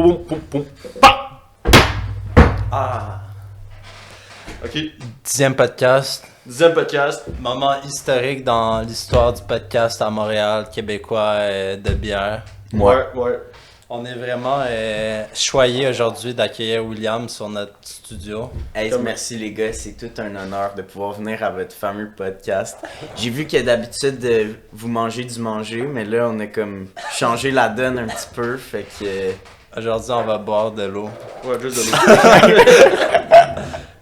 poum, poum, poum, pa! Ah. Ok, 10e podcast. 10e podcast. Moment historique dans l'histoire du podcast à Montréal, québécois de bière. Ouais. On est vraiment choyés aujourd'hui d'accueillir William sur notre studio. Hey, merci les gars, c'est tout un honneur de pouvoir venir à votre fameux podcast. J'ai vu que d'habitude vous mangez du manger, mais là on a comme changé la donne un petit peu, fait que... Aujourd'hui on va boire de l'eau. Ouais, juste de l'eau.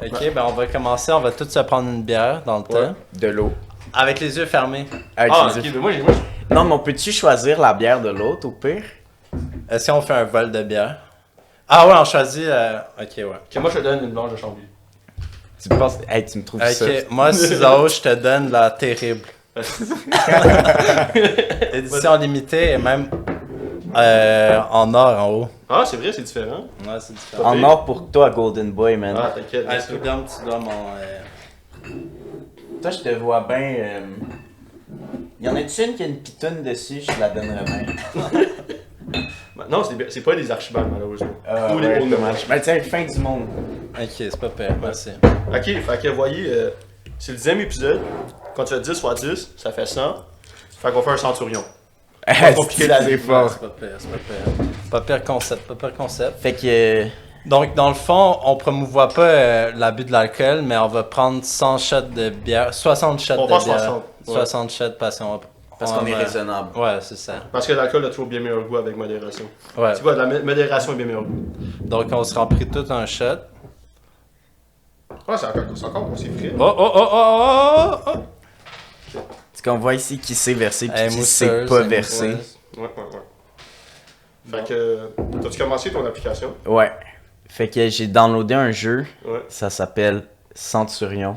Ok, ben on va commencer, on va tous se prendre une bière dans le temps. De l'eau. Avec les yeux fermés. Avec Ah, les ok, yeux- mais moi, Non, mais on peut-tu choisir la bière de l'autre au pire? Est-ce qu'on fait un vol de bière? Ah ouais, on choisit... Ok, ouais. Ok, moi, je te donne une blanche de Chambly. Tu me penses... Hey, tu me trouves ça? Ok, moi, Ciseaux, je te donne la terrible. Édition limitée et même en or en haut. Ah, c'est vrai, c'est différent. Ouais, c'est différent. En or pour toi, Golden Boy, man. Ah, t'inquiète. Hey, bien sûr. William, tu dois mon... Toi, je te vois bien... Y en a-tu une qui a une pitoune dessus? Je te la donnerais bien. Non, c'est pas des archibages, malheureusement. Ou Ouais, les hauts dommage. Ben tiens, fin du monde. Ok, c'est pas pire, merci. Ok, fait que vous voyez, c'est le 10e épisode. Quand tu fais 10 x 10, ça fait 100. Fait qu'on fait un centurion. compliqué la vie. C'est fort. C'est pas pire, c'est pas pire. Pas pire concept. Fait que... Donc, dans le fond, on promouvoit pas l'abus de l'alcool, mais on va prendre 100 shots de bière, 60 shots On de prend bière. 60, ouais. 60 shots parce qu'on est raisonnable. Ouais, c'est ça. Parce que l'alcool a toujours bien meilleur goût avec modération. Ouais. C'est quoi, la modération est bien meilleur goût. Donc, on se remplit tout un shot. Ouais, c'est encore aussi frais. Oh! C'est qu'on voit ici qui sait verser puis Hey, qui mousseuse, sait pas hey, verser. mousseuse. Ouais. Fait que, t'as-tu commencé ton application? Ouais. Fait que j'ai downloadé un jeu, Ouais. ça s'appelle Centurion.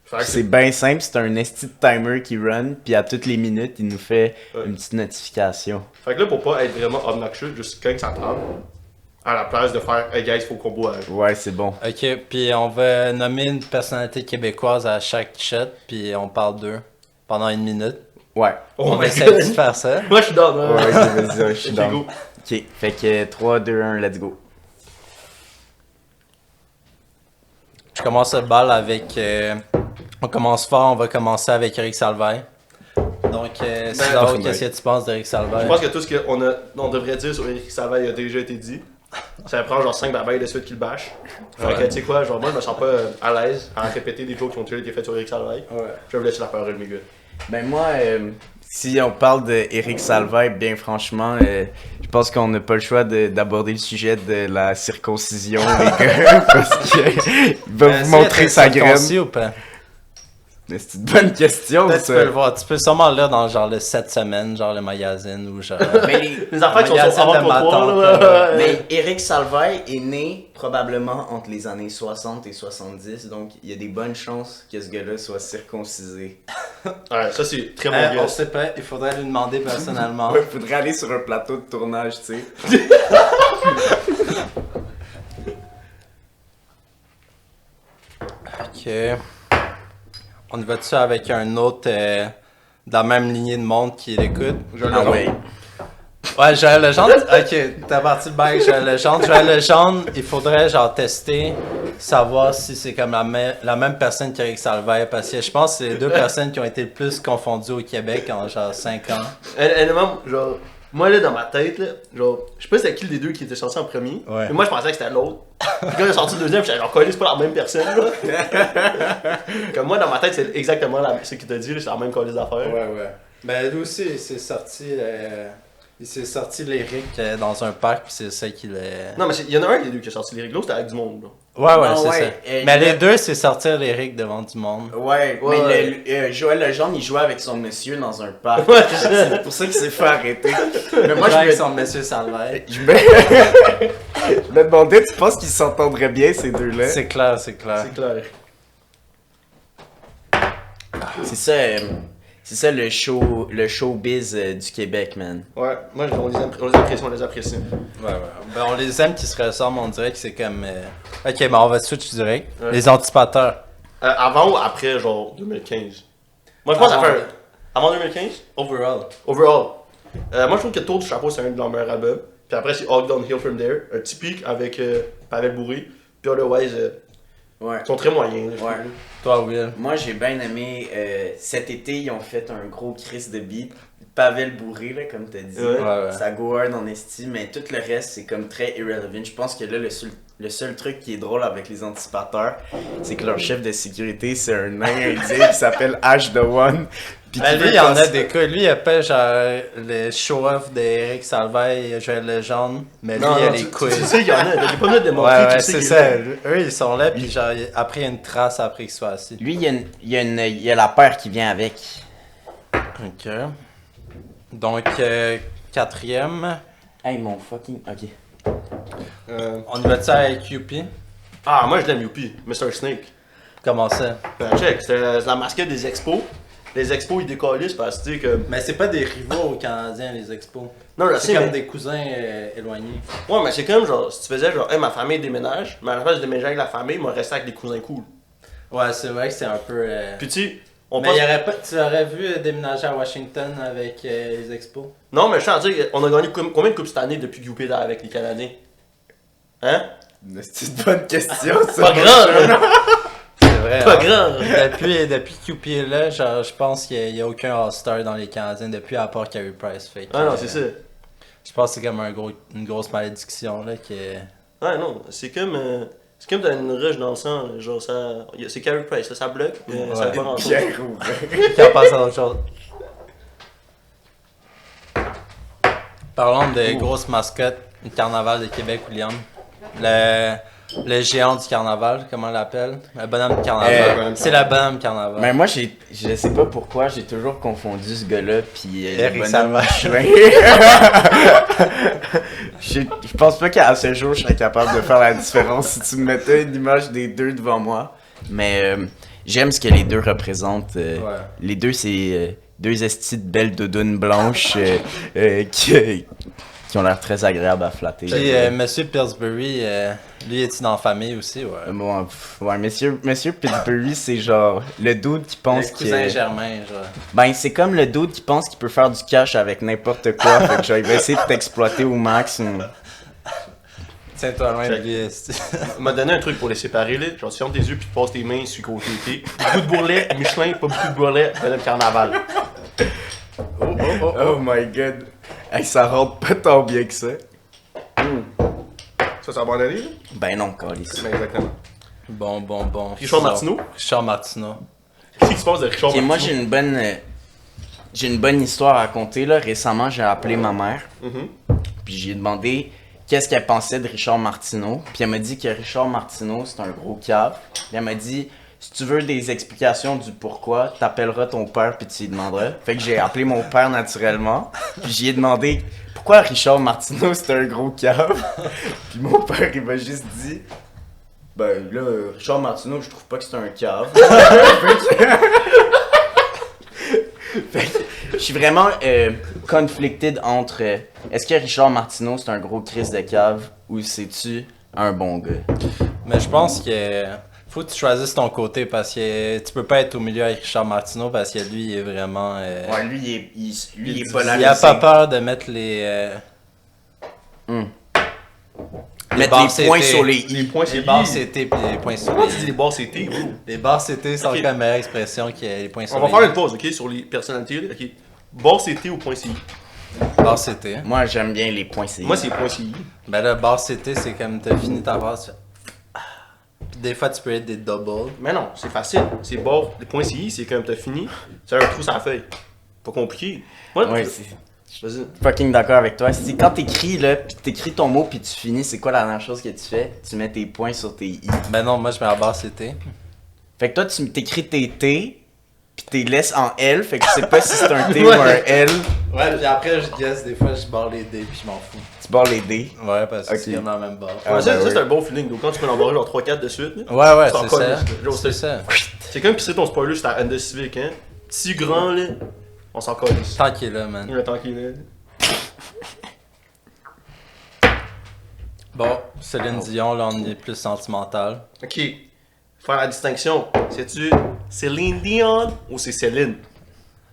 Fait que C'est bien simple, c'est un esti de timer qui run, puis à toutes les minutes, il nous fait Ouais. une petite notification. Fait que là, pour pas être vraiment obnoxieux, juste quand ça table, à la place de faire « Hey guys, faut qu'on boive Ouais, c'est bon. Ok, puis on va nommer une personnalité québécoise à chaque shot, puis on parle d'eux pendant une minute. Ouais. Oh On va my essayer God. de faire ça. Moi, je suis dans le... Ouais, vas-y, je suis Ok, down. go. Ok, fait que 3, 2, 1, let's go. Je commence le bal avec... on commence fort, on va commencer avec Eric Salvaille. Donc, César, qu'est-ce que tu penses d'Eric Salvaille? Je pense que tout ce qu'on devrait dire sur Éric Salvaille a déjà été dit. Ça prend genre 5 babayes de suite qui le bâchent. Fait que, tu sais quoi, genre moi, je me sens pas à l'aise à répéter des jokes qui ont déjà été faits sur Éric Salvaille. Ouais. Je vais vous laisser la parole, mes gars. Ben moi, si on parle d'Éric Salvaille, bien franchement, je pense qu'on n'a pas le choix d'aborder le sujet de la circoncision, les gars, parce qu'il va vous montrer sa graine. Ou pas? Mais c'est une bonne question, Peut-être tu ça. peux le voir. Tu peux sûrement le lire dans genre le 7 semaines, genre le magazine ou genre... Mais, Les affaires qui sont Magazine avant de ton ma toit, tante, là. mais Éric Salvaille est né probablement entre les années 60 et 70, donc il y a des bonnes chances que ce gars-là soit circoncisé. Ouais, ça c'est très bon on gars. sait pas, il faudrait lui demander personnellement. Ouais, faudrait aller sur un plateau de tournage, tu sais. Ok. On y va-tu avec un autre de la même lignée de monde qui l'écoute? Ah ouais. Ouais, Joël Legendre. Ok, t'as parti le bail, Joël Legendre. Joël Legendre, il faudrait genre tester, savoir si c'est comme la même personne qu'Eric Salvaille, parce que je pense que c'est les deux personnes qui ont été le plus confondues au Québec en genre 5 ans. Honnêtement, genre, moi là dans ma tête, là, genre, je sais pas c'était qui des deux qui était sorti en premier. Ouais. Mais moi je pensais que c'était l'autre. Puis quand il est sorti le deuxième, j'étais genre, c'est pas la même personne là. Comme moi dans ma tête, c'est exactement ce qu'il t'a dit, là, c'est la même colise d'affaires. Ouais. Ben lui aussi, il s'est sorti lyrique dans un parc, puis c'est ça qu'il est... Non, mais il y en a un des deux qui a sorti les règles, c'était avec du monde là. Ouais, Non, c'est ouais, ça. Mais les deux, c'est sortir lyrique devant du monde. Ouais, Ouais. mais Joël Legendre, il jouait avec son monsieur dans un parc. Ouais. C'est pour ça qu'il s'est fait arrêter. Mais Moi, moi, je je avec me, son monsieur Salvaire. je me... je me demandais, tu penses qu'ils s'entendraient bien, ces deux-là? C'est clair. C'est clair. C'est ça le showbiz du Québec, man. Ouais, moi on les apprécie. Ouais. Ben, on les aime qui se ressemblent, on dirait que c'est comme... Ok, ben on va switch direct. Ouais. Les antipateurs. Avant ou après genre 2015? Moi je pense que ça Avant. fait avant 2015? Overall. Overall. Moi je trouve que Tour du Chapeau c'est un de leurs meilleurs albums. Puis après, c'est All Downhill From There. Un petit pic avec Pavel Bourré. Puis otherwise, Ouais. ils sont très moyens. Là, je Ouais. trouve. Toi, Will. Moi, j'ai bien aimé. Cet été, ils ont fait un gros Chris de beat. Pavel bourré, là, comme t'as dit. Ouais. Ouais. Ça go hard en esti, mais tout le reste, c'est comme très irrelevant. Je pense que là, le seul truc qui est drôle avec les anticipateurs, c'est que leur chef de sécurité, c'est un nain indien qui s'appelle Ash the One. Puis Ben, qui lui, veut il y en a passer- des cas. Lui, il appelle genre le show-off d'Éric Salvaille, Joël Legendre. Mais lui, il a les couilles. Tu sais qu'il y en a. J'ai pas besoin de démontrer. Ouais, ouais, tu sais c'est qu'il ça. est là. Eux, ils sont là, puis genre, après, il y a une trace après qu'ils soient assis. Lui, il y a la paire qui vient avec. Ok. Donc, quatrième. Hey, mon fucking. Ok. On y va-tu avec Youpi? Ah, moi je l'aime Youpi, Mr. Snake. Comment ça? Ben, check, c'est la mascotte des expos. Les expos ils décollissent parce que tu sais que. Mais c'est pas des rivaux aux Canadiens, les expos. Non, je C'est sais, comme mais. des cousins éloignés. Ouais, mais c'est comme genre, si tu faisais genre, hey, ma famille déménage, mais à la place de déménager avec la famille, moi rester avec des cousins cool. Ouais, c'est vrai que c'est un peu... Puis tu sais, on Mais pense. y aurait pas, tu aurais vu déménager à Washington avec les expos? Non, mais je tiens à dire, on a gagné combien de coupes cette année depuis que Youpi est là avec les Canadiens? Hein? C'est une bonne question, ça. Pas grand, là! C'est vrai. Pas hein? grand! Depuis que Youpi est là, genre, je pense qu'il y a aucun All-Star dans les Canadiens depuis à part Carey Price. Fait que, Ah non, c'est ça. Je pense que c'est comme une grosse malédiction là qui Ouais, non, c'est comme dans une rush dans le sang, là, genre ça. C'est Carey Price, là, ça bloque, mais ça Ouais. fait pas grand chose. Pierre Roubaix. qui en passe à autre chose. Parlons de grosses mascottes du carnaval de Québec, William. Le géant du carnaval, comment on l'appelle? Le bonhomme du carnaval. C'est le bonhomme du carnaval. Mais moi, je sais pas pourquoi, j'ai toujours confondu ce gars-là puis Eric le bonhomme Salvaille. Chouin. Je pense pas qu'à ce jour, je serais capable de faire la différence si tu me mettais une image des deux devant moi. Mais j'aime ce que les deux représentent. Ouais. Les deux, c'est deux estis de belles doudounes blanches qui ont l'air très agréables à flatter. Puis Monsieur Pillsbury, lui est-il dans la famille aussi? Ouais. Bon, ouais, Monsieur Pittsburgh, c'est genre le dude qui pense Le cousin que... Germain, genre. Ben, c'est comme le dude qui pense qu'il peut faire du cash avec n'importe quoi. Fait que genre, il va essayer de t'exploiter au max. Tiens-toi loin de Check. lui. esti. Il m'a donné un truc pour les séparer, là. Genre, tu fermes tes yeux puis tu passes tes mains sur le côté. T'es beaucoup de bourrelets, Michelin, pas beaucoup de bourrelets, bonhomme carnaval. Oh my god. Hey, ça rentre pas tant bien que ça. Ça, c'est la bonne année, là? Ben non, câlisse. Ben, exactement. Bon. Richard Martineau? Richard Martineau. Qu'est-ce qui se passe de Richard Ok, Martineau? moi j'ai une bonne histoire à raconter là. Récemment, j'ai appelé ma mère. Mhm. Puis j'ai demandé qu'est-ce qu'elle pensait de Richard Martineau. Puis elle m'a dit que Richard Martineau, c'est un gros cave. Puis elle m'a dit, si tu veux des explications du pourquoi, t'appelleras ton père puis tu lui demanderas. Fait que j'ai appelé mon père naturellement. Puis j'y ai demandé pourquoi Richard Martineau, c'est un gros cave. Puis mon père, il m'a juste dit, ben là, Richard Martineau, je trouve pas que c'est un cave. Fait que je suis vraiment conflicted entre est-ce que Richard Martineau c'est un gros Chris de cave ou c'est-tu un bon gars? Mais je pense que faut que tu choisisses ton côté parce que tu peux pas être au milieu avec Richard Martineau parce que lui il est vraiment. Ouais, lui il est il polarisé. a pas peur de mettre les. Mettre barres les points CT. sur les Les i. points, Les c'est barres I. CT puis les points sur Comment tu les dis les barres CT, bro? Les barres CT c'est Ok. encore la meilleure expression que les points sur On va les faire une pause, ok, sur les personnalités, là, ok. Barre CT ou point CI? barres CT. Moi j'aime bien les points CI. Moi, c'est point CI. Ben là, barre CT c'est comme t'as fini ta phrase. Tu fais... Puis des fois tu peux être des doubles. Mais non, c'est facile. C'est barre, les points CI, c'est comme t'as fini, c'est un trou sur la feuille. Pas compliqué. Ouais, c'est Vas-y. fucking d'accord avec toi. C'est quand t'écris là, pis t'écris ton mot puis tu finis, c'est quoi la dernière chose que tu fais? Tu mets tes points sur tes i. Ben non, moi je mets la barre CT. Fait que toi tu t'écris tes t pis t'es laisses en L, fait que je sais pas si c'est un T Ouais. ou un L. Ouais, puis après je guess, des fois je barre les D puis je m'en fous. Tu barres les D. Ouais, parce que Ok. c'est comme dans la même barre. Ah, Ouais, ça, ben ça, oui. c'est un bon feeling. Donc, quand tu peux en barrer genre 3-4 de suite, là, Ouais, C'est c'est encore ça. mieux, genre, C'est ça. c'est comme pisser ton spoiler sur ta Honda Civic, hein. Petit grand, là, on s'en calisse. Tant qu'il est là, man. Le temps qu'il est là. Bon, Céline Dion, là, on est plus sentimental. Ok. Faire la distinction. C'est-tu Céline Dion ou c'est Céline?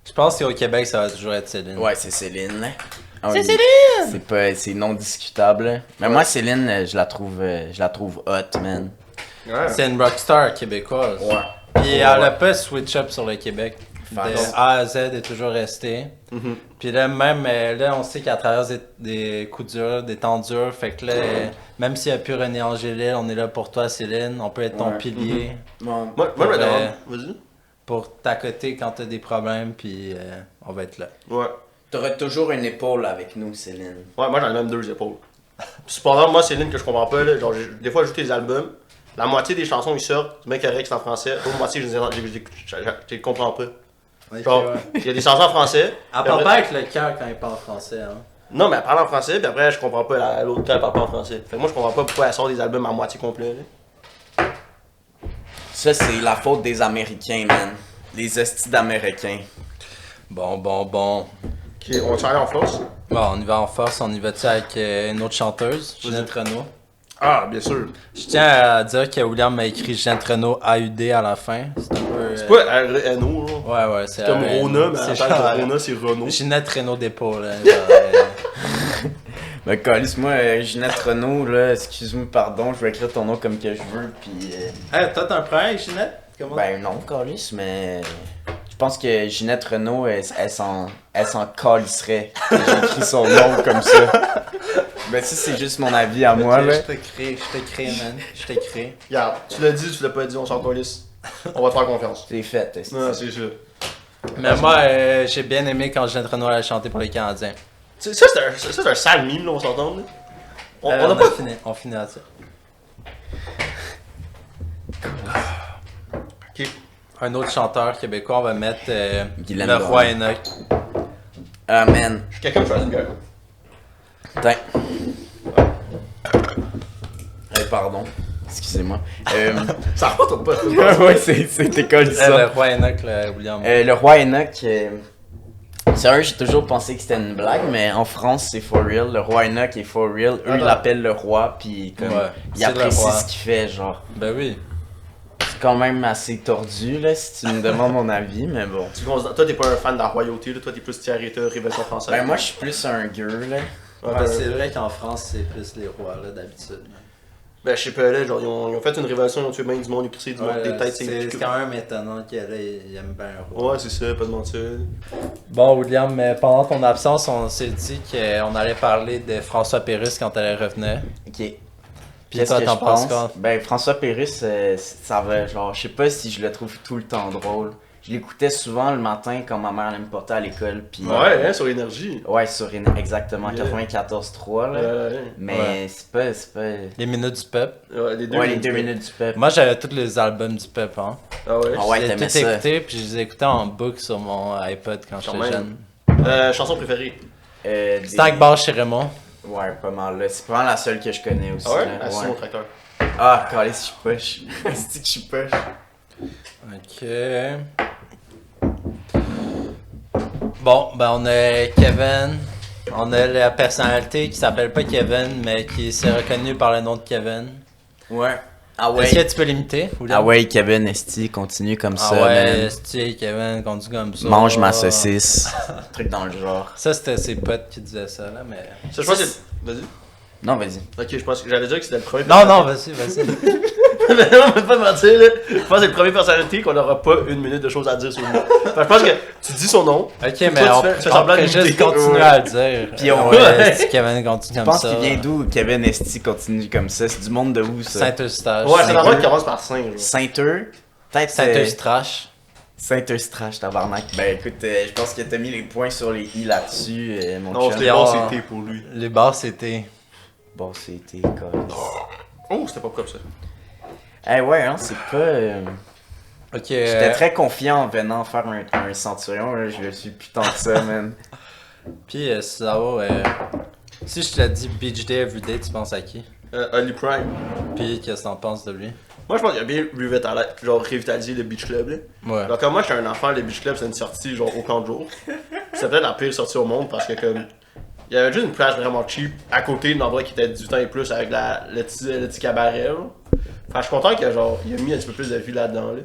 Je pense qu'au Québec, ça va toujours être Céline. Ouais, c'est Céline. Ah C'est oui. Céline! C'est non discutable. Mais moi, Céline, je la trouve hot, man. Ouais. C'est une rockstar québécoise. Ouais. Puis elle a pas switch up sur le Québec. De Facts. A à Z est toujours restée. Mhm. Puis là, même, là, on sait qu'elle traverse des coups durs, des temps durs. Fait que là, même s'il n'y a plus René Angélil, on est là pour toi, Céline. On peut être ton Ouais. pilier Moi, je me Ouais. demande. Vas-y. pour t'accoter quand t'as des problèmes. Puis on va être là. Ouais. T'aurais toujours une épaule avec nous, Céline. Ouais, moi j'en ai même 2 épaules. Cependant, moi, Céline, que je comprends pas, là, genre, des fois, j'écoute les albums, la moitié des chansons, ils sortent, c'est bien correct, c'est en français, l'autre moitié, je les comprends pas. Genre, il y a des chansons en français. Elle puis parle après- pas avec le cœur quand elle parle français. Hein. Non, mais elle parle en français, puis après, je comprends pas l'autre quand elle parle pas en français. Fait que moi, je comprends pas pourquoi elle sort des albums à moitié complet. Là. Ça, c'est la faute des Américains, man. Les hosties d'Américains. Bon. Ok, on va aller en force. Bon, on y va en force. On y va-tu avec une autre chanteuse, Ginette Renault? Ah, bien sûr. Je tiens à dire que William m'a écrit Ginette Renault AUD à la fin. C'est un peu. C'est pas R-N-O, là. Ouais, c'est Comme Rona, mais c'est à la genre, place de Rona, c'est Renault. Ginette Renault d'épaule. Ben, calice, moi, Ginette Renault, là, excuse-moi, pardon, je vais écrire ton nom comme que je veux, puis... Hey, toi, t'as un problème avec Ginette? Comment? Ben non, calice, mais... Je pense que Ginette Renault, elle s'en calisserait que j'ai écrit son nom comme ça. Ben ça, c'est juste mon avis à moi, Ok, là. Je t'écris, man. Je t'écris. Regarde, tu l'as dit, tu l'as pas dit, on s'en calisse. On va te faire confiance. C'est fait, esti. Non, c'est sûr. Mais moi, j'ai bien aimé quand Ginette Renault a chanté pour les Canadiens. Ça, c'est un sale mime, là, on s'entend, là. On a on pas. fini. On finit là-dessus. Ok. Un autre chanteur québécois, on va mettre Guylaine le Doré. roi Enoch. Ah, man. Je suis quelqu'un qui choisit une gueule. Tiens. Pardon. Excusez-moi. Ça remonte pas. ouais, c'était cool, Le ça. roi Enoch, là, William. Le roi Enoch... Sérieux, j'ai toujours pensé que c'était une blague, mais en France, c'est for real. Le roi Enoch est for real. Eux, ils l'appellent le roi, puis comme... Ouais, ils c'est le apprécient roi. ce qu'il fait, genre. Ben oui. C'est quand même assez tordu, là, si tu me demandes mon avis, mais bon. Toi, t'es pas un fan de la royauté, là. Toi, t'es plus Thierry Révolution française. Ben, moi, je suis plus un gueux, là. Ouais, Ben, c'est vrai qu'en France, c'est plus les rois, là, d'habitude. Ben, je sais pas, là, genre, ils ont fait une révolution, ils ont tué bien du monde, ils ont crissé du monde, des têtes, c'est quand même étonnant qu'il aime bien un roi. Ouais, c'est ça, pas de mentir. Bon, William, mais pendant ton absence, on s'est dit qu'on allait parler de François Pérusse quand elle revenait. Ok. Puis Qu'est-ce toi, que t'en je penses pense? quoi? Ben, François Pérusse, ça va, genre, je sais pas si je le trouve tout le temps drôle. Je l'écoutais souvent le matin quand ma mère allait me porter à l'école, puis... Ouais, hein, sur l'énergie. Ouais, sur exactement, Yeah. 94.3, là. Mais Ouais. c'est pas... Les minutes du peuple. Ouais, les deux. Ouais, les 2 minutes du peuple. Moi, j'avais tous les albums du peuple, hein. Ah ouais. Ah ouais, Je les ai t'aimais tous ça. écoutés, puis je les écoutais en boucle sur mon iPod quand Quand j'étais même. jeune. Chanson préférée. C'était avec Bar chez Raymond. Ouais, pas mal, là. C'est vraiment la seule que je connais aussi, Ah ouais? là. Ah, c'est mon tracteur. Ah, calé, si je push. C'est que je suis push. Ok. Bon, ben on a Kevin. On a la personnalité qui s'appelle pas Kevin, mais qui s'est reconnue par le nom de Kevin. Ouais. Ah Est-ce que ouais. tu peux l'imiter, William? Ah ouais, Kevin Esti, continue comme Ah ça, ouais, man. esti, Kevin, conduit comme ça. Mange ma saucisse. Truc dans le genre. Ça, c'était ses potes qui disaient ça, là, mais... Ça, je pense que c'est. Vas-y. Non, vas-y. Ok, je pense que j'allais dire que c'était le premier. Non, vas-y. Mais non, on peut pas mentir, là. Je pense que c'est le premier personnalité qu'on n'aura pas une minute de choses à dire sur lui. Fait que je pense que tu dis son nom. Ok, mais toi, on, tu fais on semblant peut d'imiter. juste continuer à le dire. Puis on- Ouais, si Kevin continue Je comme pense ça. qu'il vient d'où Kevin Esti continue comme ça? C'est du monde de où, ça? Saint-Eustache. Ouais, c'est Saint-Eustache. l'endroit qui commence par 5. Saint-Eux? Peut-être Saint-Eustache. Saint-Eustache, tabarnak. Ben écoute, je pense que t'as mis les points sur les i là-dessus, mon Non, chum. c'était bon, c'était pour lui. Les bars, c'était... Bon, c'était quoi? Oh, c'était pas propre ça. Eh ouais, hein, c'est pas... Ok. J'étais très confiant en venant faire un centurion, là. Je le suis plus tant que ça, man. Puis, ça va, si je te dis Beach Day Everyday, tu penses à qui? Ali Prime. Puis, qu'est-ce que t'en penses de lui? Moi, je pense qu'il a bien revitalisé le Beach Club, là. Ouais. Alors, comme moi, j'étais un enfant, le Beach Club, c'est une sortie, genre, au camp de jour. C'est peut-être la pire sortie au monde parce que, comme, il y avait juste une place vraiment cheap à côté d'un endroit qui était 18 ans et plus avec le petit cabaret, là. Enfin, je suis content qu'il genre, il a mis un petit peu plus de vie là-dedans, là.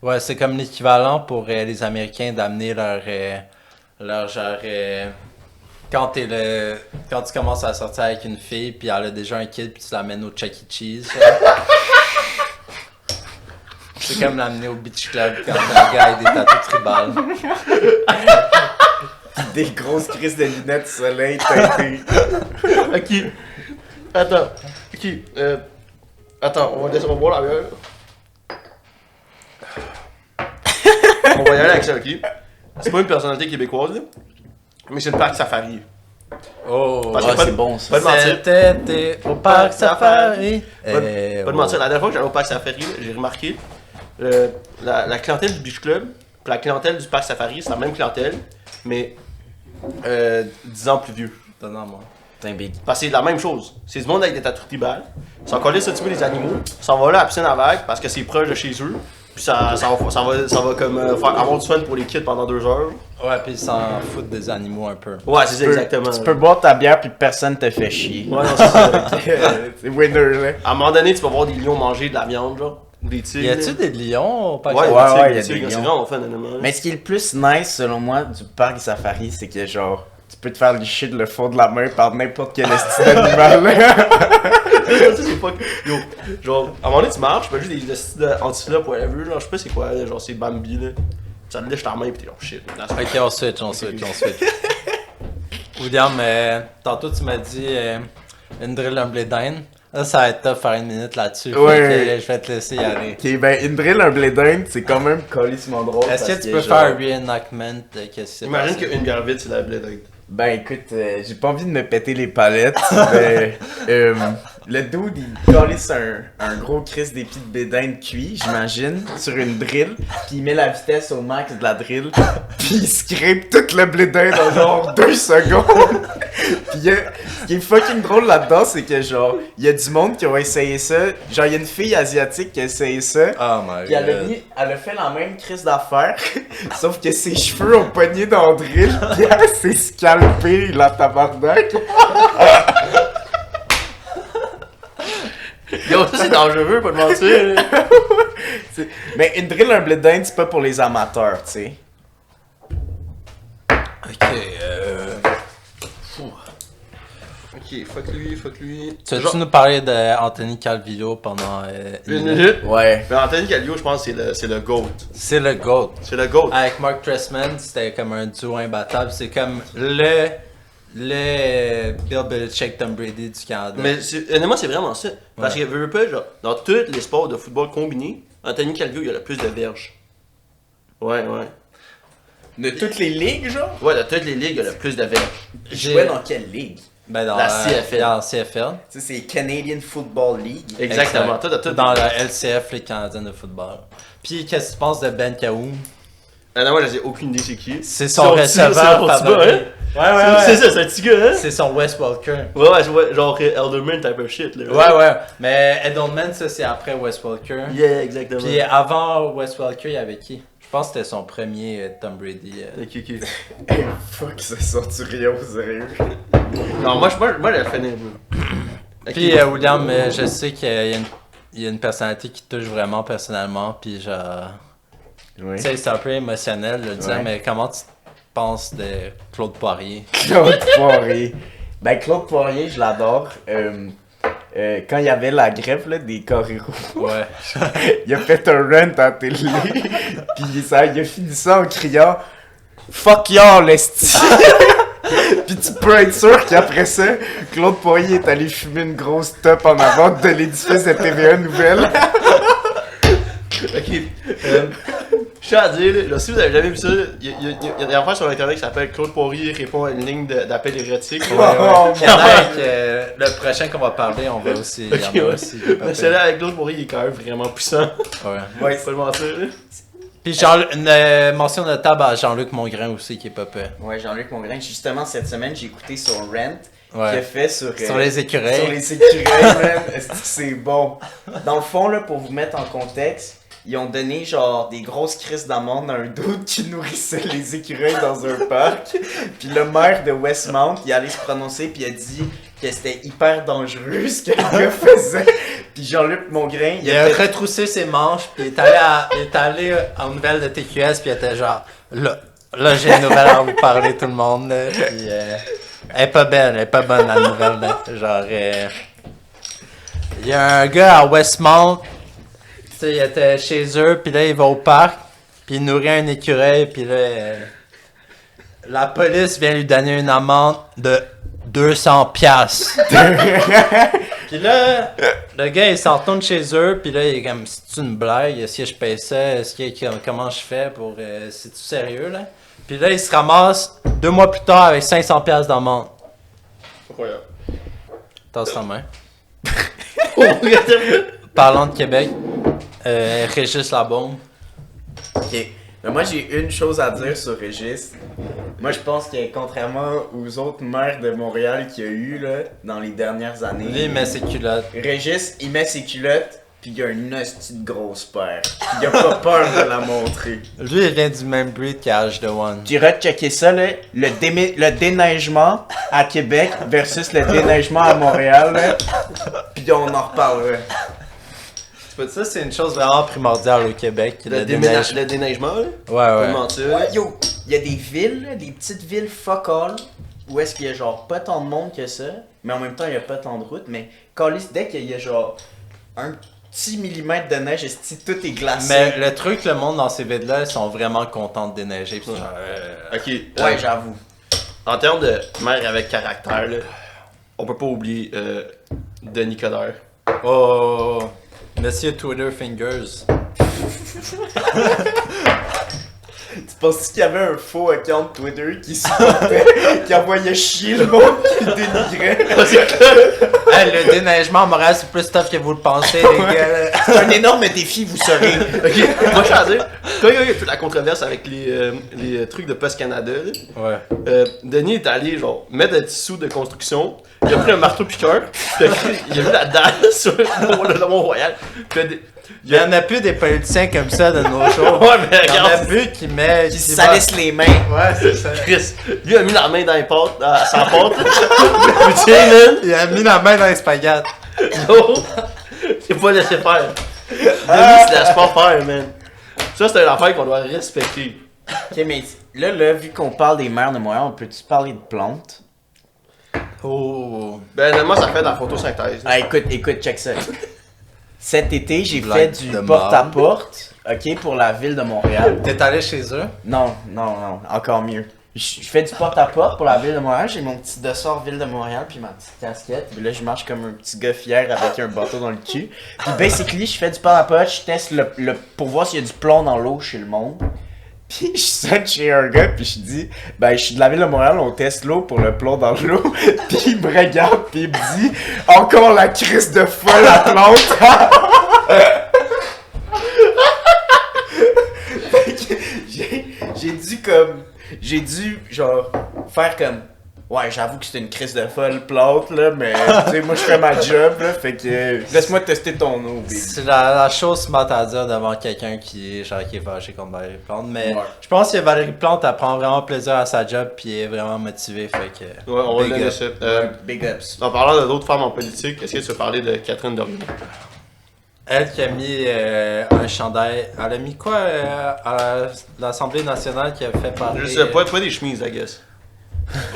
Ouais, c'est comme l'équivalent pour les Américains d'amener leur genre... quand tu commences à sortir avec une fille, puis elle a déjà un kid, puis tu l'amènes au Chuck E. Cheese. C'est comme l'amener au Beach Club quand t'as un gars avec des tatous tribales. Des grosses crises de lunettes soleil teintées. Ok. Attends. Ok. Attends, on va boire la bière. On va y aller avec ça, ok? C'est pas une personnalité québécoise, là, mais c'est le parc Safari. Oh, Parce que c'est bon ça. Pas de mentir. C'était au parc Safari. Pas de mentir. La dernière fois que j'allais au parc Safari, là, j'ai remarqué la clientèle du Beach Club et la clientèle du parc Safari, c'est la même clientèle, mais 10 ans plus vieux. Moi. T'es big. Parce que c'est la même chose. C'est du monde avec des tatous tribales. Ils sont collés sur un petit peu des animaux. Ils s'en vont là à la piscine à vagues parce que c'est proche de chez eux. Puis ça va comme faire avoir du fun pour les kids pendant 2 heures. Ouais, puis ils s'en foutent des animaux un peu. Ouais, c'est ça, exactement. Tu peux boire ta bière puis personne te fait chier. Ouais, non, c'est ça. C'est winner là. À un moment donné, tu vas voir des lions manger de la viande, genre. Ou des tigres. Y a-tu des lions au parc Ouais, Safari? Ouais, il y a y a des C'est lions. vraiment fun, honnêtement. Mais ce qui est le plus nice selon moi du parc Safari, c'est que genre tu peux te faire licher de le fond de la main par n'importe quel esti d'animal. Ça, c'est pas. Yo, genre, à un moment donné, tu marches, tu fais juste des styles anti-flop, whatever, genre, je sais pas c'est quoi, là, genre, c'est Bambi, là. Ça te lèche ta main, pis t'es genre, shit. Ok, on switch. William, tantôt tu m'as dit une drill, un blé d'Inde. Là, ça va être tough faire une minute là-dessus. Ouais. Fait que je vais te laisser y aller. Ok, ben une drill, un blé d'Inde, c'est quand même colissement drôle. Est-ce que parce tu peux genre- faire un reenactment de qu'est-ce qui s'est Imagine passé? qu'une bière vide, c'est la blé d'Inde. Ben écoute, j'ai pas envie de me péter les palettes, mais le dude il calisse un gros crisse des pieds de bédin cuit, j'imagine, sur une drill, puis il met la vitesse au max de la drill, puis il scrape tout le blé d'Inde en genre 2 secondes. Puis ce qui est fucking drôle là-dedans, c'est que genre, il y a du monde qui ont essayé ça, genre il y a une fille asiatique qui a essayé ça, Oh my puis elle a fait la même crise d'affaires, sauf que ses cheveux ont pogné dans le drill, puis elle s'est scalpée, la tabarnak. Yo, ça c'est dangereux, pas de mentir. Mais une drill, un blé d'Inde, c'est pas pour les amateurs, tu sais. Ok, Ok, fuck lui. tu veux-tu nous parler d'Anthony Calvillo pendant Une minute? Ouais. Mais Anthony Calvillo, je pense que c'est le GOAT. C'est le GOAT. C'est le GOAT. Avec Mark Trestman, c'était comme un duo imbattable. C'est comme le Bill Belichick, Tom Brady du Canada. Mais honnêtement, c'est vraiment ça. Parce que, veux pas, genre, dans tous les sports de football combinés, Anthony Calvillo, il a le plus de verges. Ouais. De toutes les ligues, genre? Ouais, de toutes les ligues, il a le plus de verges. Il jouait dans quelle ligue? Ben, dans La CFL. Dans la CFL. Tu sais, c'est Canadian Football League. Exactement. Exact. Tout. Dans la LCF, les Canadiens de football. Puis, qu'est-ce que tu penses de Ben Kaoum? Non, moi, j'ai aucune idée c'est qui. C'est son receveur favori. hein? C'est ça, c'est un petit gars, hein? C'est son Wes Welker. Ouais, genre Elderman type of shit, là. Ouais. Mais Edelman, ça, c'est après Wes Welker. Yeah, exactement. Puis, avant Wes Welker, il y avait qui? Je pense que c'était son premier Tom Brady. Ok. Hey, fuck, ça sort-tu rien au sérieux? Non, moi, j'ai fait une. Puis, William, je sais qu'il y a une personnalité qui te touche vraiment personnellement. Puis, genre. Oui. Tu sais, c'est un peu émotionnel de le dire, Ouais. mais comment tu penses de Claude Poirier? Claude Poirier. Ben, Claude Poirier, je l'adore. Quand il y avait la grève là, des choréros, Ouais. il a fait un rant à la télé, puis il a fini ça en criant « Fuck y'all, esti! » Puis tu peux être sûr qu'après ça, Claude Poirier est allé fumer une grosse top en avant de l'édifice de TVA Nouvelle. Ok. Je tiens à dire, là, si vous avez jamais vu ça, il y a des affaires sur internet qui s'appellent Claude Poirier répond à une ligne d'appel érotique. Oh, Il y en a avec, le prochain qu'on va parler, on va aussi. Il y en a Ok, aussi. Mais celle-là avec Claude Poirier, il est quand même vraiment puissant. Ouais. Ouais, Faut pas le mentir, là. Puis une mention notable à Jean-Luc Mongrain aussi qui est pas peur. Ouais, Jean-Luc Mongrain. Justement, cette semaine, j'ai écouté son rant qu'il a Ouais. fait sur les écureuils. Sur les écureuils, man. Est-ce que c'est bon? Dans le fond, là, pour vous mettre en contexte, ils ont donné genre des grosses crises d'amende à un dude qui nourrissait les écureuils dans un parc. Puis le maire de Westmount, il allait se prononcer puis il a dit que c'était hyper dangereux ce que le gars faisait. Puis Jean-Luc Mongrain, Il a retroussé ses manches, puis il est allé en nouvelle de TQS, puis il était genre, là j'ai une nouvelle à vous parler tout le monde. Là. Puis, Elle est pas bonne la nouvelle. Là. Genre, il y a un gars à Westmount, tu sais, il était chez eux, puis là, il va au parc, puis il nourrit un écureuil, puis là, la police vient lui donner une amende de 200 piastres. Puis là, le gars, il s'en retourne chez eux, puis là, il est comme, c'est-tu une blague? Est-ce que je paye ça? Comment je fais pour... c'est-tu sérieux, là? Puis là, il se ramasse 2 mois plus tard avec 500 piastres d'amende. Incroyable. Tasse ta main. Parlons de Québec. Régis Labombe. Ok. Mais moi, j'ai une chose à dire sur Régis. Moi, je pense que contrairement aux autres maires de Montréal qu'il y a eu là, dans les dernières années, Lui, il met ses culottes. Régis, il met ses culottes, puis il a une hostie de grosse paire. Il a pas peur de la montrer. Lui, il vient du même breed qu'Ash the One. Tu iras checker ça, là, le déneigement à Québec versus le déneigement à Montréal, là, puis on en reparlera. Ça, c'est une chose vraiment primordiale au Québec. Le déneigement, là. Ouais, Pas ouais. de mentir. Ouais, yo, il y a des villes, là, des petites villes fuck all, où est-ce qu'il y a genre pas tant de monde que ça, mais en même temps il y a pas tant de routes, mais calisse, dès qu'il y a genre un petit millimètre de neige, est-ce que tout est glacé? Mais le truc, le monde dans ces villes-là, ils sont vraiment contents de déneiger. Pis genre, Ok. Ouais, j'avoue. En termes de maire avec caractère, là, on peut pas oublier Denis Coderre. Oh, Monsieur Twitter Fingers. Tu penses qu'il y avait un faux account Twitter qui sortait, qui envoyait chier le monde, qui le dénigrait? Hey, le déneigement à Montréal, c'est plus tough que vous le pensez, les gars. C'est un énorme défi, vous saurez. Ok, moi je tiens à dire, quand il y a eu toute la controverse avec les trucs de Post Canada, là, Ouais. Denis est allé genre mettre des sous de construction, il a pris un marteau piqueur, puis il a mis la dalle sur le Mont-Royal, Il y en a plus des politiciens comme ça de nos jours. Ouais, mais Il y en a regarde, plus qui met. Qui se salissent les mains. Ouais, c'est ça. Chris, lui a mis la main dans les pâtes, sans pâte, tu sais, man, Il a mis la main dans les spaghettis. yo, c'est pas laissé faire. Denis se laisse pas faire, man. Ça, c'est une affaire qu'on doit respecter. Ok, mais là, vu qu'on parle des maires de Montréal, on peut-tu parler de plantes? Oh. Ben, moi, ça fait de la photosynthèse. Ah, écoute, check ça. Cet été, j'ai fait Blague du de porte-à-porte, ok, pour la ville de Montréal. T'es allé chez eux? Non, encore mieux. Je fais du porte-à-porte pour la ville de Montréal, j'ai mon petit dossard ville de Montréal, puis ma petite casquette, puis là je marche comme un petit gars fier avec un bateau dans le cul. Puis basically, je fais du porte-à-porte, je teste le pour voir s'il y a du plomb dans l'eau chez le monde. Puis je sonne chez un gars, puis je dis, ben je suis de la ville de Montréal, on teste l'eau pour le plomb dans l'eau. Puis il me regarde, puis il me dit, encore la crise de folle la plante. J'ai dû genre faire comme ouais, j'avoue que c'est une crise de folle plante là, mais tu sais moi je fais ma job là, fait que laisse-moi tester ton eau baby. C'est la chose smart à dire devant quelqu'un qui est fâché contre Valérie Plante, mais Ouais. je pense que Valérie Plante elle prend vraiment plaisir à sa job puis est vraiment motivée, fait que... Ouais, on va Big donner up. ça. Big ups. En parlant d'autres femmes en politique, est-ce que tu veux parler de Catherine Dorion? Elle qui a mis un chandail, elle a mis quoi à l'Assemblée nationale qui a fait parler... Je sais pas des chemises, I guess.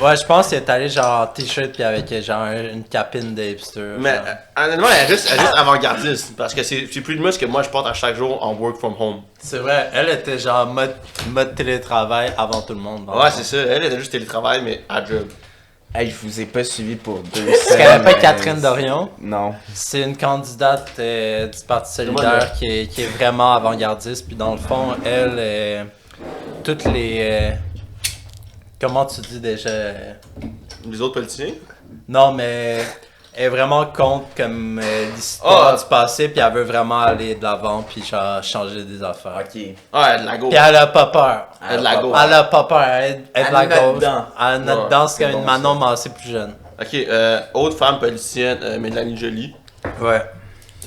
Ouais, je pense qu'elle est allée genre en t-shirt puis avec genre une capine de hipster. Mais genre. honnêtement, elle est juste avant-gardiste, parce que c'est plus de moi ce que moi je porte à chaque jour en work from home. C'est vrai, elle était genre mode télétravail avant tout le monde. dans le Ouais, fond. c'est ça, elle était juste télétravail, mais à job. Hey, je vous ai pas suivi pour 2 Tu semaines. connais pas Catherine Dorion? Non. C'est une candidate du Parti solidaire qui est vraiment avant-gardiste. Puis dans le fond, elle, toutes les... comment tu dis déjà? Les autres politiciens? Non, mais elle est vraiment contre comme l'histoire Ah. du passé. Puis elle veut vraiment aller de l'avant puis genre changer des affaires. Ok. Ah, elle a de la go. Puis elle a pas peur. Elle a de la go. Elle a pas peur. Elle est de la Elle est gauche. dedans. Elle est Ouais, dedans, c'est c'est comme bon, une Manon, mais assez plus jeune. Ok, autre femme politicienne, Mélanie Joly. Ouais.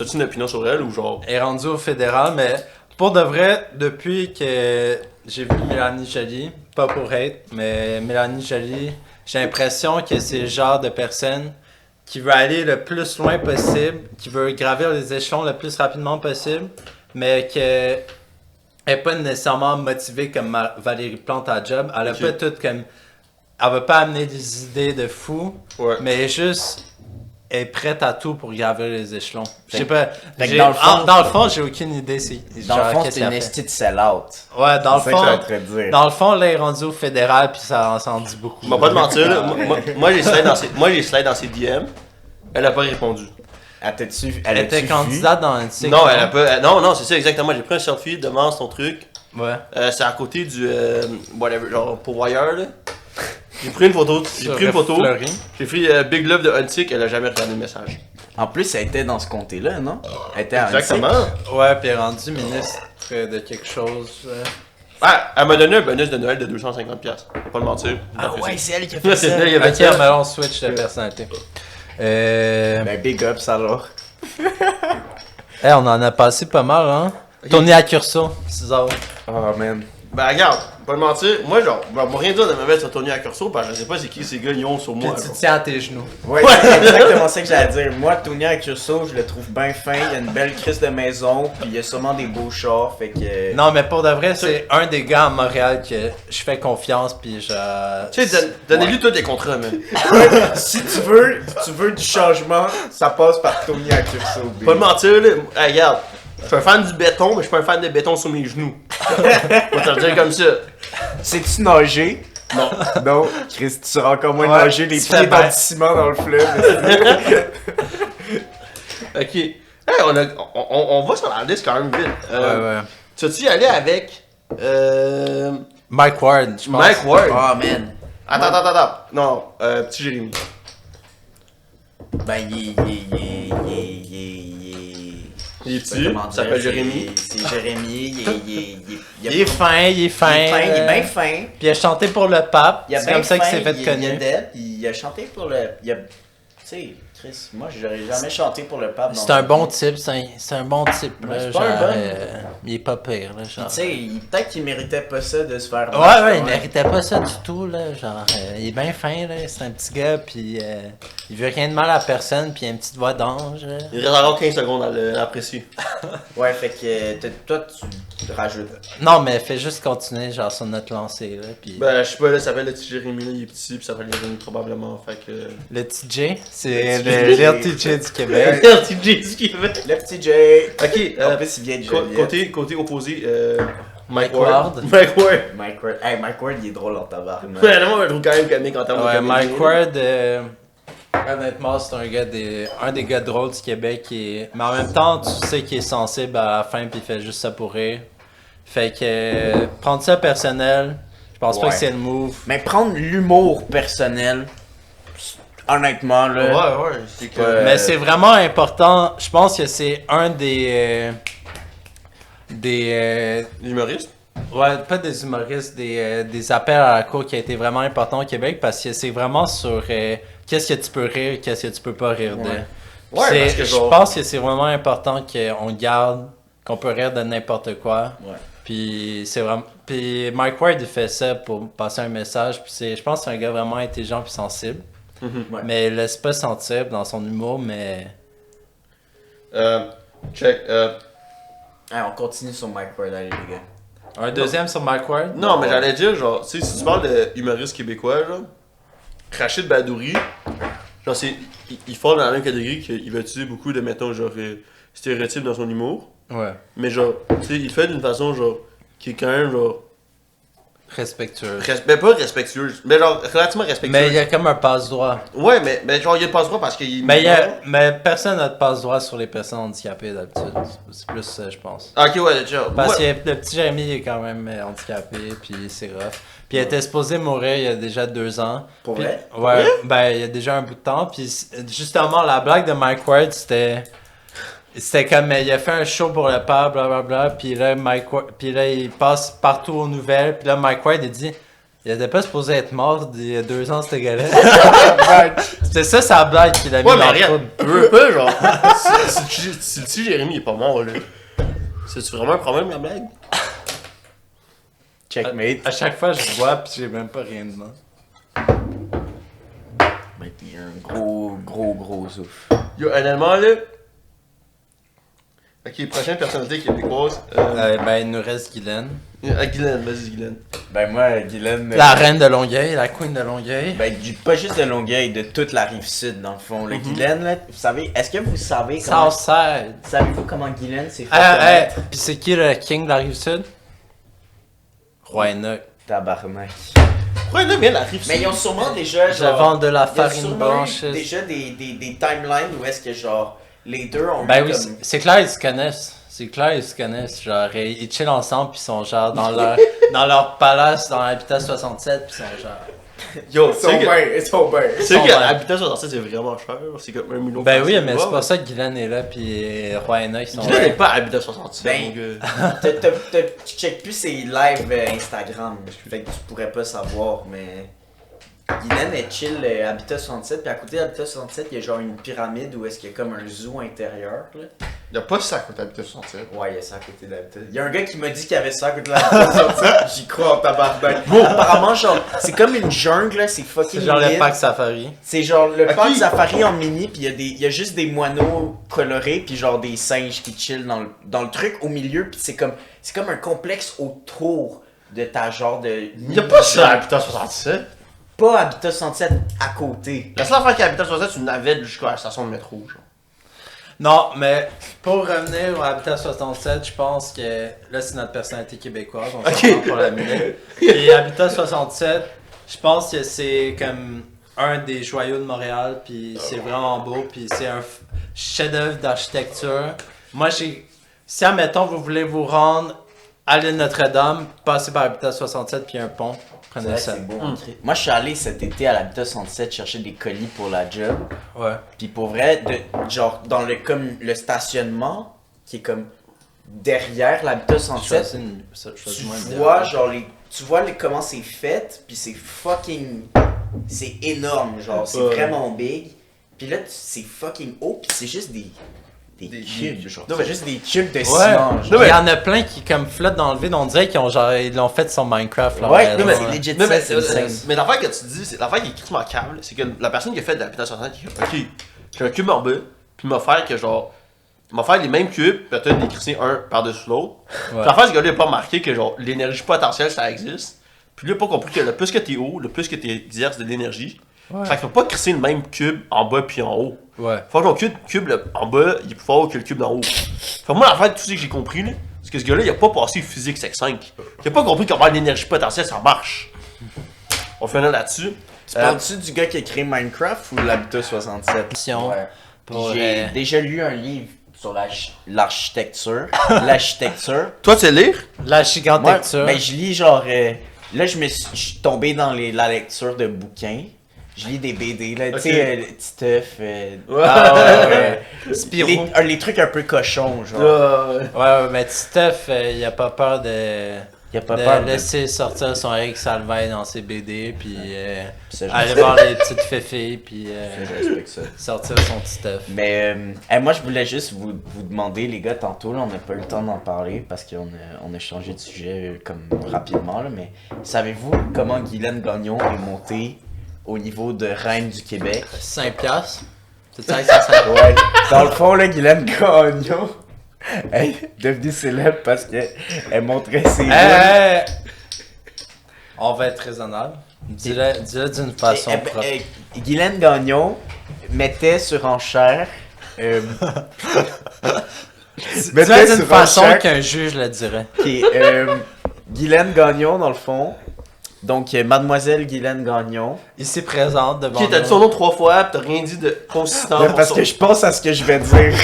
As-tu une opinion sur elle ou genre? Est rendue au fédéral, mais pour de vrai, depuis que j'ai vu Mélanie Joly, pas pour hate, mais Mélanie Joly, j'ai l'impression que c'est le genre de personne qui veut aller le plus loin possible, qui veut gravir les échelons le plus rapidement possible, mais que n'est pas nécessairement motivée comme Valérie Plante à job. Elle a Ok. pas tout comme... elle veut pas amener des idées de fou, Ouais. mais elle est juste est prête à tout pour gravir les échelons. Je sais pas. Fait que dans le fond, j'ai aucune idée. Dans le fond, qu'est-ce c'est une qu'elle fait. esti de sell-out. Ouais, dans le C'est ça que fond. j'étais en train de dire. Dans le fond, là, elle est rendue au fédéral, puis ça en dit beaucoup. Je vais pas te mentir, là. Moi, j'ai slide dans ses DM. Elle a pas répondu. Elle était candidate dans un cycle. Non, elle a pas. Non, c'est ça, exactement. J'ai pris un selfie devant son truc. Ouais. C'est à côté du. Whatever, genre pour Wire, là. J'ai pris une photo. Fleury. J'ai pris Big Love de Huntic, elle a jamais regardé le message. En plus, elle était dans ce comté-là, non? Elle était à Exactement. Ouais, puis elle est rendue ministre de quelque chose. Ah, elle m'a donné un bonus de Noël de 250$. Faut pas le mentir. Ah ouais, c'est elle qui a Ouais, fait c'est ça. elle, il y avait Ok, ça. mais on switch de personnalité. Ben, big ups alors. On en a passé pas mal, hein? Tourné à Curso, 6 heures. Ah, Oh man. Ben regarde, pas te mentir, moi genre, ben, moi rien dire de mauvais sur Tony à Curso, parce que je sais pas c'est qui ces gars ils ont sur Puis moi. tu genre. tiens à tes genoux. Ouais, c'est exactement ça que j'allais dire. Moi, Tony Accurso, je le trouve bien fin. Il a une belle crise de maison, puis il a sûrement des beaux chars, fait que. Non, mais pour de vrai, c'est un des gars à Montréal que je fais confiance, puis je... Tu sais, donnez-lui toi des contrats, man. Si tu veux du changement, ça passe par Tony Accurso. Pas te mentir, là, hey, regarde, je suis un fan du béton, mais je suis pas un fan de béton sur mes genoux. On va te le dire comme ça. Sais-tu nager? Non. Non. Chris, tu sauras encore moins Ouais, nager les tu fais pieds dans bien. le ciment dans le fleuve. Ok. Hey, on va sur la liste quand même vite. Ouais. Tu vas-tu y aller avec. Mike Ward, je pense. Mike Ward? Oh man. Attends. Non, petit Jérémy. Ben, il Il est je sais petit, pas comment il s'appelle dire, Jérémy. C'est Jérémy, Il est fin. il est bien fin. Puis il a chanté pour le pape, Il a c'est bien comme ça qu'il fin, s'est fait il est connaître. dead, il a chanté pour le. Tu sais, Chris, moi j'aurais jamais chanté pour le pape. C'est un bon type, c'est un bon type. Ouais, Là, c'est pas un genre, bon. il est pas pire. Là, Tu genre. sais, peut-être qu'il méritait pas ça de se faire. Ouais, il méritait pas ça du tout, là, genre, il est bien fin, là, c'est un petit gars, puis il veut rien de mal à personne, puis il a une petite voix d'ange, là. Il reste encore 15 secondes à l'apprécier. Ouais, fait que toi tu rajoutes. Non, mais fais juste continuer, genre, sur notre lancée, là, puis... Ben, je sais pas, là, ça s'appelle le petit Jérémy, là, il est petit, puis ça s'appelle Jérémy probablement, fait que. Le TJ, c'est Le le TJ. TJ du Québec. Le petit J du Québec. Le petit Jay. Ok, En plus, il vient de Joliette. côté opposé, Mike Ward. Mike Ward. Mike Ward. Hey, Mike Ward, il est drôle en tabarnak. Ouais, moi, je le trouve quand même comique en termes de Ouais, comédie. Mike Ward, honnêtement, c'est un des gars drôles du Québec, mais en même temps, tu sais qu'il est sensible à la fin, puis il fait juste ça pour rire. Fait que, prendre ça personnel, je pense pas Ouais. que c'est le move. Mais prendre l'humour personnel, honnêtement, là. Ouais, c'est que. Mais c'est vraiment important. Je pense que c'est un des L'humoriste? ouais, pas des humoristes, des appels à la cour qui a été vraiment important au Québec parce que c'est vraiment sur qu'est-ce que tu peux rire, qu'est-ce que tu peux pas rire de. Ouais. Ouais, C'est- parce que je genre. pense que c'est vraiment important qu'on garde, qu'on peut rire de n'importe quoi. Ouais. Puis c'est vraiment, puis Mike Ward il fait ça pour passer un message. Puis je pense que c'est un gars vraiment intelligent puis sensible. Ouais. Mais il laisse pas sentir dans son humour, mais Check. Hey, on continue sur Mike Ward, allez les gars. un deuxième sur Mike Ward. Non, mais j'allais dire, genre, tu sais, si tu parles de humoriste québécois, genre, Rachid Badouri, genre, il fall dans la même catégorie qu'il va utiliser beaucoup de, mettons, genre, stéréotypes dans son humour. Ouais. Mais genre, tu sais, il fait d'une façon, genre, qui est quand même, genre, Respectueux. pas respectueuse, mais genre, relativement respectueuse. Mais il y a comme un passe-droit. Ouais, mais genre, il y a le passe-droit parce qu'il. Mais personne n'a de passe-droit sur les personnes handicapées d'habitude. C'est plus ça, je pense. Ah, ok, ouais, genre. Parce ouais. que le petit Jérémy il est quand même handicapé, puis c'est rough. Puis il était supposé mourir il y a déjà 2 ans. Pour Puis- vrai? Ouais, ben il y a déjà un bout de temps. Puis justement, la blague de Mike Ward, c'était comme, il a fait un show pour le pape, blablabla, puis là, puis là, il passe partout aux nouvelles, puis là, Mike Ward, il dit, il était pas supposé être mort il y a 2 ans, ce gars-là. C'est ça, sa blague qu'il a mis Ouais, mais dans le regarde, trou. veux pas, genre. Si le petit Jérémy est pas mort, là. C'est-tu vraiment un problème, la blague? Checkmate. À chaque fois, je vois, puis j'ai même pas rien dedans. Ben, t'es un gros souffle. Yo, honnêtement, là. Ok, prochaine personnalité québécoise. Ben, il nous reste Guylaine. Guylaine, vas-y Guylaine. Ben moi, Guylaine... La reine de Longueuil, la queen de Longueuil. Ben, pas juste de Longueuil, de toute la rive sud, dans le fond. Le Guylaine, là, vous savez... Est-ce que vous savez comment... Southside. Savez-vous comment Guylaine s'est fait Hey, pis c'est qui le king de la rive sud? Roi Enoch. Tabarnak. Pourquoi là, bien la rive Mais ils ont sûrement déjà, Je vends de la il y a farine sûrement blanche. eu déjà des timelines où est-ce que, genre, les deux ont Ben eu oui, comme... c'est clair, ils se connaissent. C'est clair, ils se connaissent. Genre, ils chillent ensemble, pis ils sont genre dans leur palace, dans l'Habitat 67, pis ils sont genre. Yo, tu sais que... It's over. Tu sais que Habitat 67 c'est vraiment cher, c'est comme 1 million. Ben oui, mais c'est pas ça que Guylaine est là, pis Roi Enoch, ils sont Guylaine n'est pas Habitat 67, Ben, mon gars. Tu checkes plus ses lives Instagram, fait que tu pourrais pas savoir, mais... Guylaine est chill Habitat 67, puis à côté d'Habitat 67, il y a genre une pyramide où est-ce qu'il y a comme un zoo intérieur, là. Y'a pas ça à côté d'Habitat 67. Ouais, il y a ça à côté d'Habitat. Il y a un gars qui m'a dit qu'il y avait ça à côté d'Habitat 67, j'y crois en tabarnak. Apparemment, genre, c'est comme une jungle, là, c'est fucking C'est genre le humide. parc safari. C'est genre le Ok. parc safari en mini, puis il y a juste des moineaux colorés, puis genre des singes qui chillent dans le truc au milieu, puis c'est comme un complexe autour de ta genre de... Y'a pas ça à Habitat 67. Pas Habitat 67 à côté. La seule affaire qu'à Habitat 67, c'est une navette jusqu'à la station de métro, genre. Non, mais pour revenir au Habitat 67, je pense que là, c'est notre personnalité québécoise. On s'entend pour la minute. Et Habitat 67, je pense que c'est comme un des joyaux de Montréal, puis c'est vraiment beau, puis c'est un chef-d'œuvre d'architecture. Moi, si, admettons, vous voulez vous rendre à l'île Notre-Dame, passez par Habitat 67, puis il y a un pont. Prenez ça. C'est beau. Moi, je suis allé cet été à l'Habitat 67 chercher des colis pour la job. Ouais. Puis pour vrai, genre dans le stationnement qui est comme derrière l'Habitat 67, tu vois genre comment c'est fait, puis c'est fucking, c'est énorme, genre c'est vraiment big. Puis là c'est fucking haut, puis c'est juste des cubes, genre. C'est juste des cubes de ciment. Il y en a plein qui comme flottent dans le vide, on dirait ils l'ont fait sur Minecraft. Là, Ouais, mais c'est legit non, ça, c'est insane. mais l'affaire que tu dis, c'est l'affaire qui est crissement câble, c'est que la personne qui a fait de l'Habitat 67, qui a dit, ok, j'ai un cube en bas, puis il m'a fait que genre, il m'a fait les mêmes cubes, peut-être les crisser un par-dessus l'autre. Puis l'affaire, c'est que là, il a pas remarqué que genre, l'énergie potentielle, ça existe. Puis lui, il a pas compris que le plus que t'es haut, le plus que tu exerces de l'énergie. Fait qu'il faut pas crisser le même cube en bas puis en haut. Ouais. Faut que ton cube en bas, il est plus fort que le cube d'en haut. Fait que moi, l'affaire, tout ce que j'ai compris, là, c'est que ce gars-là, il a pas passé physique sec 5. Il a pas compris comment l'énergie potentielle, ça marche. On finit là-dessus. Tu parles-tu du gars qui a créé Minecraft ou l'Habitat 67? Ouais. Pour, J'ai déjà lu un livre sur l'architecture. L'architecture. Toi, tu sais lire? La Moi, gigantecture. ben, je lis genre. Là, je suis tombé dans la lecture de bouquins. Je lis des BD, là. Ok. Tu sais, Titeuf. Spirou. Les trucs un peu cochons, genre. Ouais, mais Titeuf, il a pas peur de Il a pas peur de. laisser sortir son Eric Salvaille dans ses BD, puis Ça, je aller respecte- voir les petites féfés, puis je respecte ça. sortir son Titeuf. Mais moi, je voulais juste vous demander, les gars, tantôt, là, on n'a pas eu le temps d'en parler parce qu'on a changé de sujet comme rapidement, là, mais savez-vous comment Guylaine Gagnon est montée au niveau de reine du Québec? 5 piastres. C'est ça que ça sert. Ouais. Dans le fond, là, Guylaine Gagnon elle est devenue célèbre parce qu'elle montrait ses boules. On va être raisonnable. Dis-le d'une façon propre. Guylaine Gagnon mettait sur enchère. Dis-le d'une façon qu'un juge le dirait. Guylaine Gagnon, dans le fond. Donc, Mademoiselle Guylaine Gagnon. Ici présente devant Ok, t'as nous. dit son nom 3 fois, pis t'as rien dit de consistant. Ouais, pour parce son- que je pense à ce que je vais dire.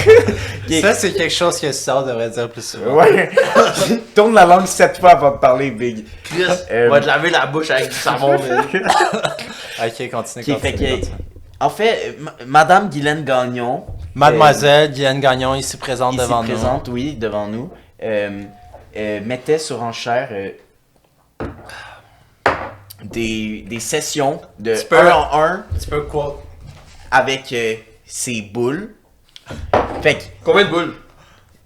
Ça, c'est quelque chose que Star devrait dire plus souvent. Ouais. Tourne la langue 7 fois avant de parler, Big. Chris, on va te laver la bouche avec du savon, man. Ok, continue. Qui fait que- En fait, Madame Guylaine Gagnon. Mademoiselle Guylaine Gagnon, ici présente ici devant présente, oui, devant nous. Mettait sur enchère des sessions de Tu peux- 1 en 1 nous. Tu peux quoi? avec ses boules. Fait que Combien de boules?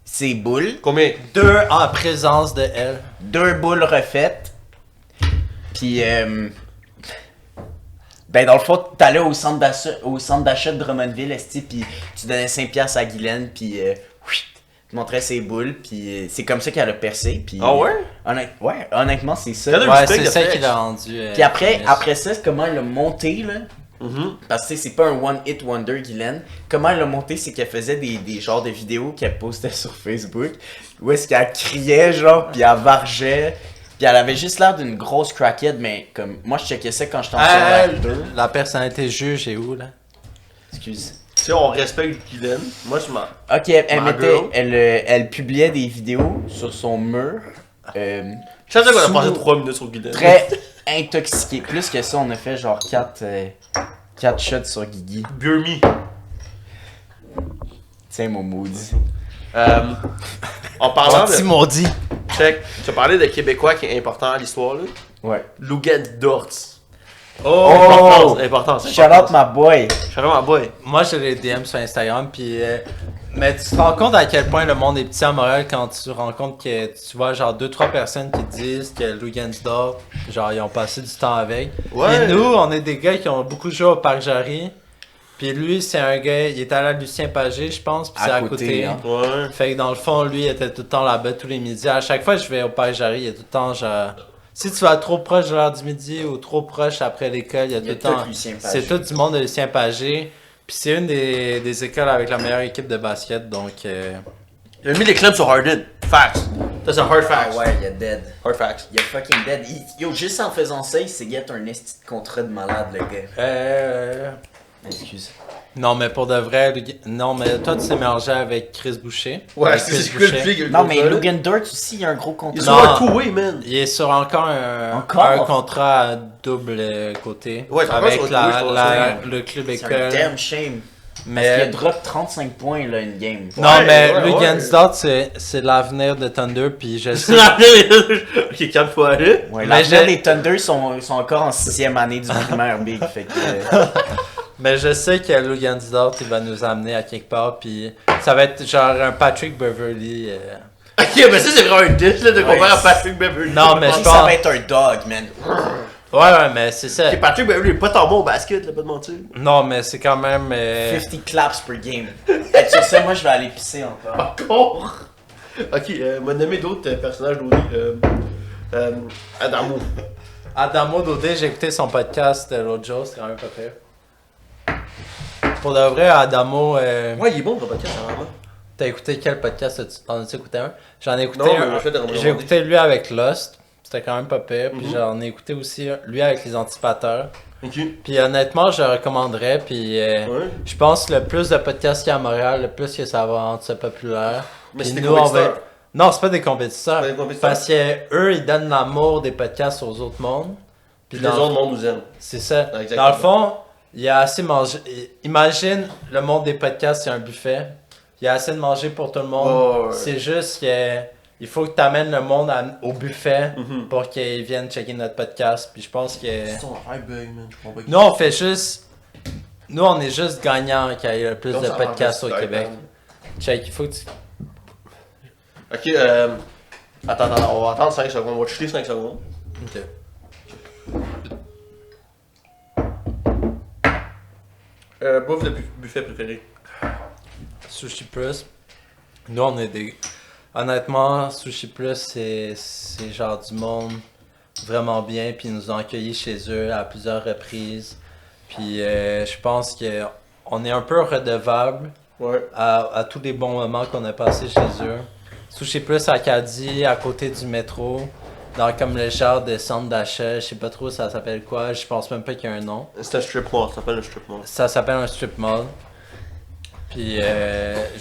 ses boules, Combien? 2 en présence de elle. 2 boules refaites. Puis, ben dans le fond, t'allais au centre d'achat de Drummondville, esti, puis tu donnais 5$ à Guylaine, puis te montrait ses boules, puis c'est comme ça qu'elle a percé. Puis, Ah ouais? Ouais, honnêtement, c'est ça. T'as le Ouais, respect c'est de ça Flex. qui l'a rendu. Puis après ça, c'est comment elle a monté, là. Mhm. Parce que c'est pas un one-hit wonder, Guylaine. Comment elle a monté, c'est qu'elle faisait des genres de vidéos qu'elle postait sur Facebook, où est-ce qu'elle criait, genre, puis elle vargeait. Puis elle avait juste l'air d'une grosse crackhead, mais comme, moi je checkais ça quand j'étais en secondaire 2. La personnalité juge est où, là? Excuse. Tu sais, on respecte Guylaine. Moi, je m'en. Ok, elle Ma mettait, girl. elle publiait des vidéos sur son mur, Je sais qu'on a Sous- passé 3 minutes sur Guylaine. très intoxiquée. Plus que ça, on a fait genre 4 shots sur Guigui. Beer me. Tiens, mon maudit. En parlant Petit de. maudit. Check. Tu as parlé de Québécois qui est important à l'histoire, là. Ouais. Louget Dortz. Oh! Important, c'est Shout out my boy. Shout out my boy. Moi, j'ai les DM sur Instagram, puis... mais tu te rends compte à quel point le monde est petit à Montréal quand tu te rends compte que tu vois genre 2-3 personnes qui te disent que Lou Gansdorf, genre ils ont passé du temps avec. Ouais. Et nous, on est des gars qui ont beaucoup joué au Parc Jarry. Puis lui, c'est un gars, il est allé à Lucien Pagé, je pense, puis c'est à côté. hein. Ouais. Fait que dans le fond, lui, il était tout le temps là-bas tous les midis. À chaque fois que je vais au Parc Jarry, il y a tout le temps genre... Si tu vas trop proche de l'heure du midi ou trop proche après l'école, il y a tout le temps... Lucien Pagé. C'est tout du monde de Lucien Pagé. Puis c'est une des écoles avec la meilleure équipe de basket, donc... Il a mis les clams sur Harden. Facts. Ça, c'est hard Ah facts. ouais, il est dead. Hard facts. Il est fucking dead. Yo, juste en faisant ça, il s'est get un esti de contrat de malade, le gars. Excuse. Non, mais pour de vrai... Non, mais toi, tu t'es mélangé avec Chris Boucher. Ouais, Avec c'est Chris c'est quoi le Boucher. flic? Non, mais Logan Dort aussi, il y a un gros Il est contrat. sur Non. un two-way, man. Il est sur encore Encore? un contrat à double côté. Ouais, c'est encore avec sur un double, je pense, le club C'est un école. damn shame. Parce qu'il a Mais... drop 35 points, là, une game. Non, Ouais, mais ouais, Lou ouais. Gansdorf, c'est l'avenir de Thunder, puis je sais... Ok, calme-toi, là. Ouais, Mais l'avenir j'ai- des Thunder sont encore en 6ème année du primaire big, fait que... Mais je sais que Lou Gansdorf, il va nous amener à quelque part, puis ça va être genre un Patrick Beverly. Ok, mais ça, c'est vraiment un diss, là, de comparer à Ouais, Patrick Beverly. Non, mais Puis je ça pense... va être un dog, man. Ouais, mais c'est ça. Ok, Patrick Beverly est pas tant bon au basket, là, pas de mentir. Non, mais c'est quand même... 50 claps per game. Et sur ça, moi, je vais aller pisser encore. Encore. Ok, m'a nommé d'autres personnages d'Audi. Adamo. Adamo Dodé, j'ai écouté son podcast l'autre jour, c'est quand même pas fait. Pour de vrai, Adamo... Ouais, il est bon le podcast, vraiment. T'as écouté quel podcast? T'en as écouté un? J'en ai écouté Non, mais un. le fait de remonter. J'ai écouté lui avec Lost. C'était quand même pas pire. Puis Mhm. j'en ai écouté aussi lui avec les anticipateurs. Ok. Puis honnêtement, je le recommanderais. Puis Ouais. je pense que le plus de podcasts qu'il y a à Montréal, le plus que ça va rendre ça populaire. Mais Puis c'est des nous, on va compétiteurs. être- Non, c'est pas des compétiteurs. C'est pas des compétiteurs. Parce que eux, ils donnent l'amour des podcasts aux autres mondes. Puis Puis les dans- autres mondes nous aiment. C'est ça. Exactement. Dans le fond, il y a assez mangé. Imagine le monde des podcasts, c'est un buffet. Il y a assez de manger pour tout le monde. Oh, ouais. C'est juste que il faut que tu amènes le monde au buffet Mhm. pour qu'ils viennent checker notre podcast. Puis je pense que. Son high bug, man. Je comprends pas. Nous, on fait juste. Nous, on est juste gagnants qu'il y ait le plus Non, de ça podcasts au enregistre, Québec. man. Check, il faut que tu. Ok, attends, on va attendre 5 secondes. On va chuter 5 secondes. Ok. Bouffe de buffet préféré. Sushi Plus. Nous, on est des. Honnêtement, Sushi Plus, c'est genre du monde vraiment bien. Puis ils nous ont accueillis chez eux à plusieurs reprises. Puis je pense qu'on est un peu redevable Ouais. à tous les bons moments qu'on a passés chez eux. Sushi Plus à Acadie, à côté du métro. Dans comme le genre de centre d'achat. Je sais pas trop ça s'appelle quoi. Je pense même pas qu'il y a un nom. C'est un strip mall, ça s'appelle un strip mall. Ça s'appelle un strip mall. Puis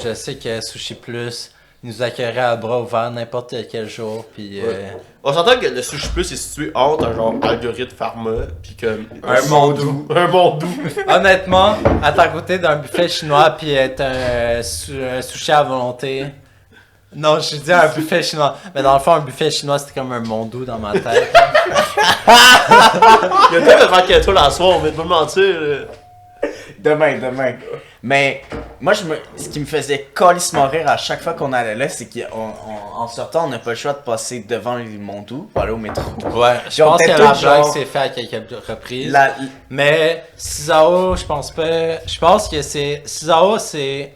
je sais que Sushi Plus nous accueillerait à bras ouverts n'importe quel jour. Puis Ouais. On s'entend que le Sushi Plus est situé entre un genre algorithme pharma pis comme Un mondou. Un mondou. honnêtement, à ta côté d'un buffet chinois puis être un sushi à volonté. Non, je dis un buffet chinois. Mais dans le fond, un buffet chinois, c'était comme un mondou dans ma tête. Il y a peut-être un qu'à toi la soir, on va pas me mentir. Là. Demain. Mais moi, ce qui me faisait calissement rire à chaque fois qu'on allait là, c'est qu'en sortant, on n'a pas le choix de passer devant les Mondou pour aller au métro. Ouais, je Genre, pense que peut-être la tout blague genre- s'est faite à quelques reprises. La- Mais Cisao, je pense pas. Je pense que c'est. Cisao, c'est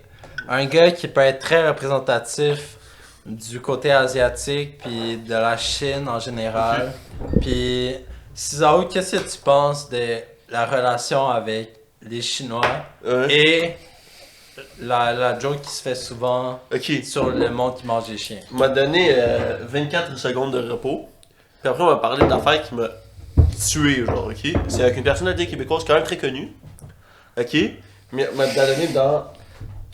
un gars qui peut être très représentatif du côté asiatique, puis de la Chine en général. Puis, César, qu'est-ce que tu penses de la relation avec les Chinois et la joke qui se fait souvent sur le monde qui mange des chiens? Il m'a donné 24 secondes de repos. Puis après, on m'a parlé d'affaires qui m'a tué, genre, ok? C'est avec une personnalité québécoise quand même très connue. Ok? Mais il m'a donné dans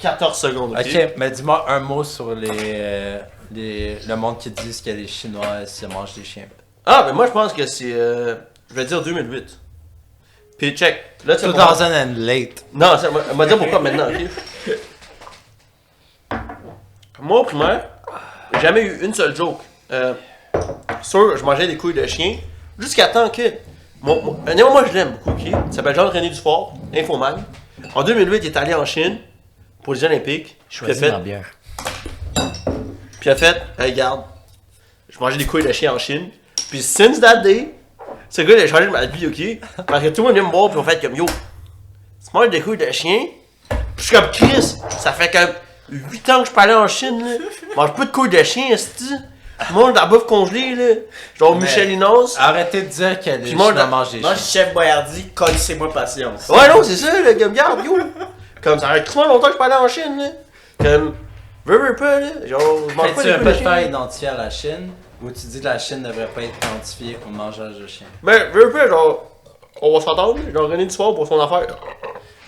14 secondes, ok? Ok, mais dis-moi un mot sur le monde qui disent que les Chinois se mangent des chiens. Ah, mais moi, je pense que c'est. Je vais dire 2008. Puis check. Là, tu 2000 and late. Non, elle m'a dit pourquoi maintenant, ok? Moi, au primaire, j'ai jamais eu une seule joke. Sûr, je mangeais des couilles de chien. Jusqu'à temps que. Moi, je l'aime beaucoup, ok? Il s'appelle Jean-René Dufort, Infoman. En 2008, il est allé en Chine pour les Olympiques. Choisis ma bière. Puis il a fait, hey, regarde, je mangeais des couilles de chien en Chine. Puis since that day, ce gars il a changé de ma vie, ok? Parce que tout le monde vient me voir, puis on fait comme yo, tu manges des couilles de chien? Puis je suis comme Chris, ça fait comme 8 ans que je peux aller en Chine, là. Je mange pas de couilles de chien, esti. Je mange de la bouffe congelée, là. Genre Michelinos. Arrêtez de dire que les Puis moi, Chinois mangent des Moi, chiens. chef Boyardi, connaissez-moi patience. Ouais, non, c'est ça, là, comme, regarde, yo. Comme ça fait trop longtemps que je peux aller en Chine, là. Comme, veux pas, là. Genre, je mange pas Tu des veux couilles pas de te faire chien. identifier à la Chine ou tu dis que la Chine ne devrait pas être identifiée au mangeage de chiens? Ben, veux pas, genre, on va s'entendre, genre René Dufort pour son affaire.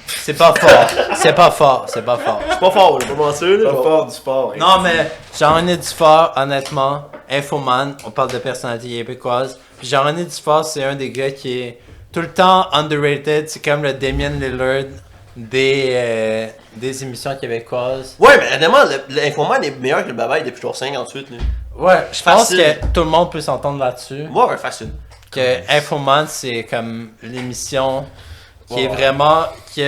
C'est pas fort. C'est pas fort. C'est pas fort. C'est pas fort, là, pas mentir, là. Pas genre. fort du sport. Non, mais Jean-René Dufort, honnêtement, Infoman, on parle de personnalité québécoise. Puis Jean-René Dufort, c'est un des gars qui est tout le temps underrated. C'est comme le Damien Lillard des émissions québécoises. Ouais, mais honnêtement, l'infoman est meilleur que le babaye depuis genre 58, là. Ouais, je pense Facile. que tout le monde peut s'entendre là-dessus. Moi, ouais, facile. Que Infoman, c'est comme l'émission qui est Ouais. vraiment... qui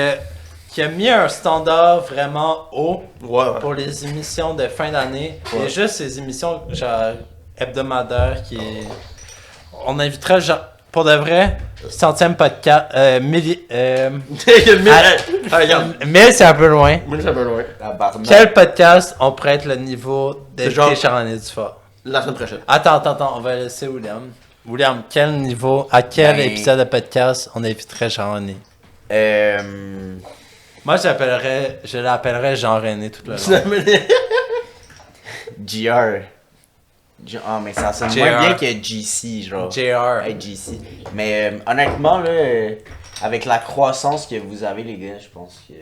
a mis un standard vraiment haut Ouais, ouais. pour les émissions de fin d'année. Ouais. Et juste ces émissions genre hebdomadaires qui... On inviterait genre... Pour de vrai, centième podcast... Il y a le mille. Ah, Regarde. mais c'est un peu loin. Moi, ça va loin. Quel podcast on pourrait être le niveau C'est genre- d'invité Jean-René Dufort? La semaine prochaine. Attends, on va laisser William. William, quel niveau, à quel Ben- épisode de podcast on inviterait Jean-René? Moi, je l'appellerais Jean-René tout le long. GR. Ah, mais ça sonne JR. moins bien que GC, genre. JR. Hey, GC. Mais honnêtement, là, avec la croissance que vous avez, les gars, je pense que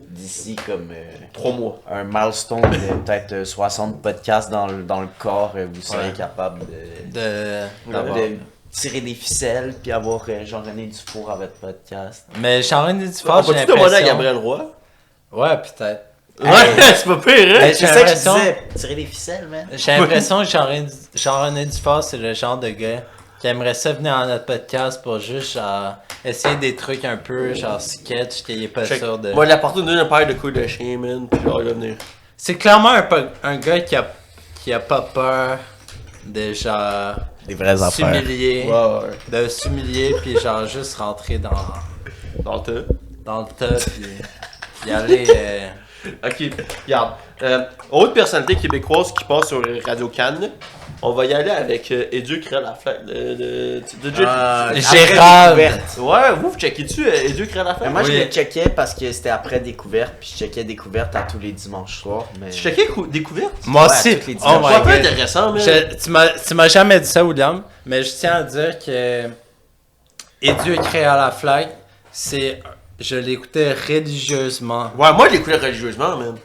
d'ici comme 3 mois. un milestone de peut-être 60 podcasts dans le corps, vous serez Ouais. capable D'avoir- de tirer des ficelles puis avoir Jean-René Dufour à votre podcast. Mais Jean-René On Dufort, j'ai peut-tu demander à l'impression... Gabriel Roy? Ouais, peut-être. Ouais, c'est pas pire, hein? Hey, C'est j'ai ça que je l'impression- disais, tirer des ficelles, man. J'ai l'impression que Jean-René Dufort, c'est le genre de gars qui aimerait ça venir à notre podcast pour juste genre, essayer des trucs un peu genre sketch qu'il est pas Check. sûr de... Moi, il a apporté une paire de couilles de chien, man. Puis genre, il va venir. C'est clairement un gars qui a pas peur de genre Des vraies affaires. s'humilier, Ouais, ouais. de s'humilier puis genre juste rentrer dans Dans le tas. le tas puis y aller Ok, regarde. Autre personnalité québécoise qui passe sur Radio Cannes, on va y aller avec Edu Créa-Laflaque. Gérald. Ouais, vous checkez-tu Edu Créa-Laflaque? Mais moi, Oui. je le checkais parce que c'était après découverte, puis je checkais découverte à tous les dimanches soirs. Mais... Tu checkais Découverte? Moi Ouais, aussi. toutes les Oh dimanches. my C'est pas god. intéressant, mais. Tu m'as jamais dit ça, William, mais je tiens à dire que Edu créa la flag, je l'écoutais religieusement. Ouais, moi je l'écoutais religieusement, man.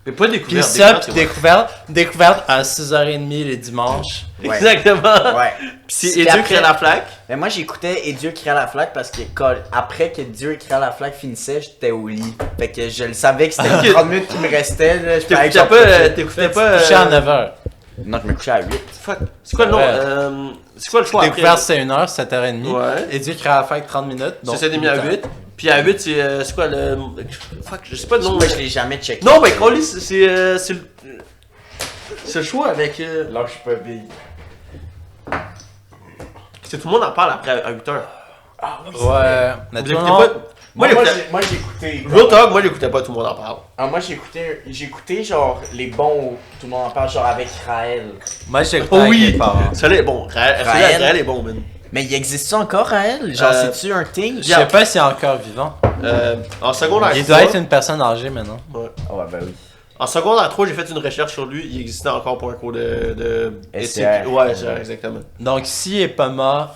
Mais pas Puis Découverte. ça, Découverte, puis découverte à 6h30 les dimanches. Ouais. Exactement. Ouais. Puis c'est Puis Edu après- Créa-Laflaque. Mais moi, j'écoutais Et Dieu créa la flaque parce que après que Dieu créa la flaque finissait, j'étais au lit. Fait que je le savais que c'était Ok. les 30 minutes qui me restaient. Là, je fallait que T'écoutais j'en pas. profite. T'écoutais pas. Couché à 9h. Non, je me couchais à 8. Fuck. C'est quoi le nom? Ouais. C'est quoi le choix après? Découverte, c'est 1h, 7h30. Ouais. Edu créa la flag, 30 minutes. C'est donc ça, mis à 8 heures. 8. Puis à 8, c'est quoi le. Fuck, je sais pas le nom. Moi, je l'ai jamais checké. Non, mais Crowley, c'est le choix avec. Là, je suis pas big. C'est tout le monde en parle après à 8h. Ouais. Mais Vous tout le écoutez monde- pas. Moi, moi j'ai écouté. Real Talk, moi j'écoutais pas, tout le monde en parle. Moi j'ai écouté genre les bons, tout le monde en parle, genre avec Raël. Moi, j'ai Oh avec oui! mes parents. Celui-là est bon. Raël est bon, man. Mais il existe encore Raël? Genre, c'est-tu un thing? Je sais pas s'il est encore vivant. En secondaire Il 3, doit être une personne âgée maintenant. ouais. Ouais, ben oui. En secondaire 3, j'ai fait une recherche sur lui. Il existait encore pour un cours de SCR. Ouais, SCR, exactement. Donc, s'il est pas mort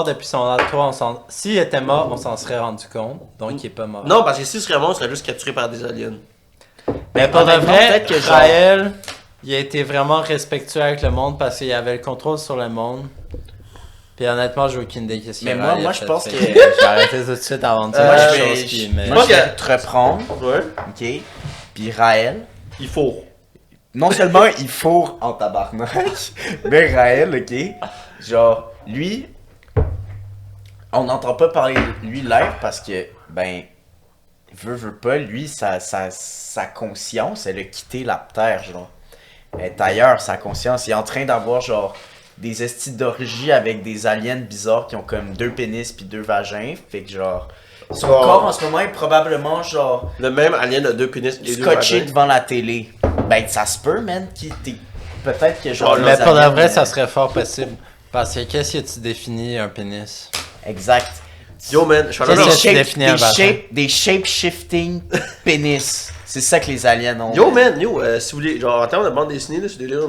depuis son âge 3, s'il était mort, on s'en serait rendu compte. Donc, il est pas mort. Non, parce que s'il serait mort, il serait juste capturé par des aliens. Mais pour de honnêtement, vrai, peut-être que genre- Raël, il a été vraiment respectueux avec le monde parce qu'il avait le contrôle sur le monde. Puis honnêtement, j'ai aucune idée qu'est-ce qu'il Mais a moi, fait. je pense que. J'ai arrêté tout de suite avant de dire Moi, quelque je chose vais- qui Moi, pense je vais que- te reprendre, Ouais. ok? Puis Raël, Il faut. non seulement il fourre en tabarnak, mais Raël, ok? Genre, lui, on n'entend pas parler de lui live parce que, ben, veut pas, lui, sa conscience, elle a quitté la Terre, genre. Elle est ailleurs, sa conscience. Il est en train d'avoir, genre, des estis d'orgie avec des aliens bizarres qui ont comme 2 pénis puis 2 vagins. Fait que, genre, son Oh. corps en ce moment est probablement, genre, Le même alien a 2 pénis et 2 scotché vagins. devant la télé. Ben, ça se peut, man. Peut-être que, genre, Oh, les Mais pour de aliens, vrai, ça serait fort possible. Parce que qu'est-ce que tu définis un pénis? Exact. Yo, man, je suis en Qu'est-ce train de- que tu définis un vagin? Des shape-shifting pénis. C'est ça que les aliens ont. Yo, man, si vous voulez, genre, en termes de bande dessinée, là, si vous voulez lire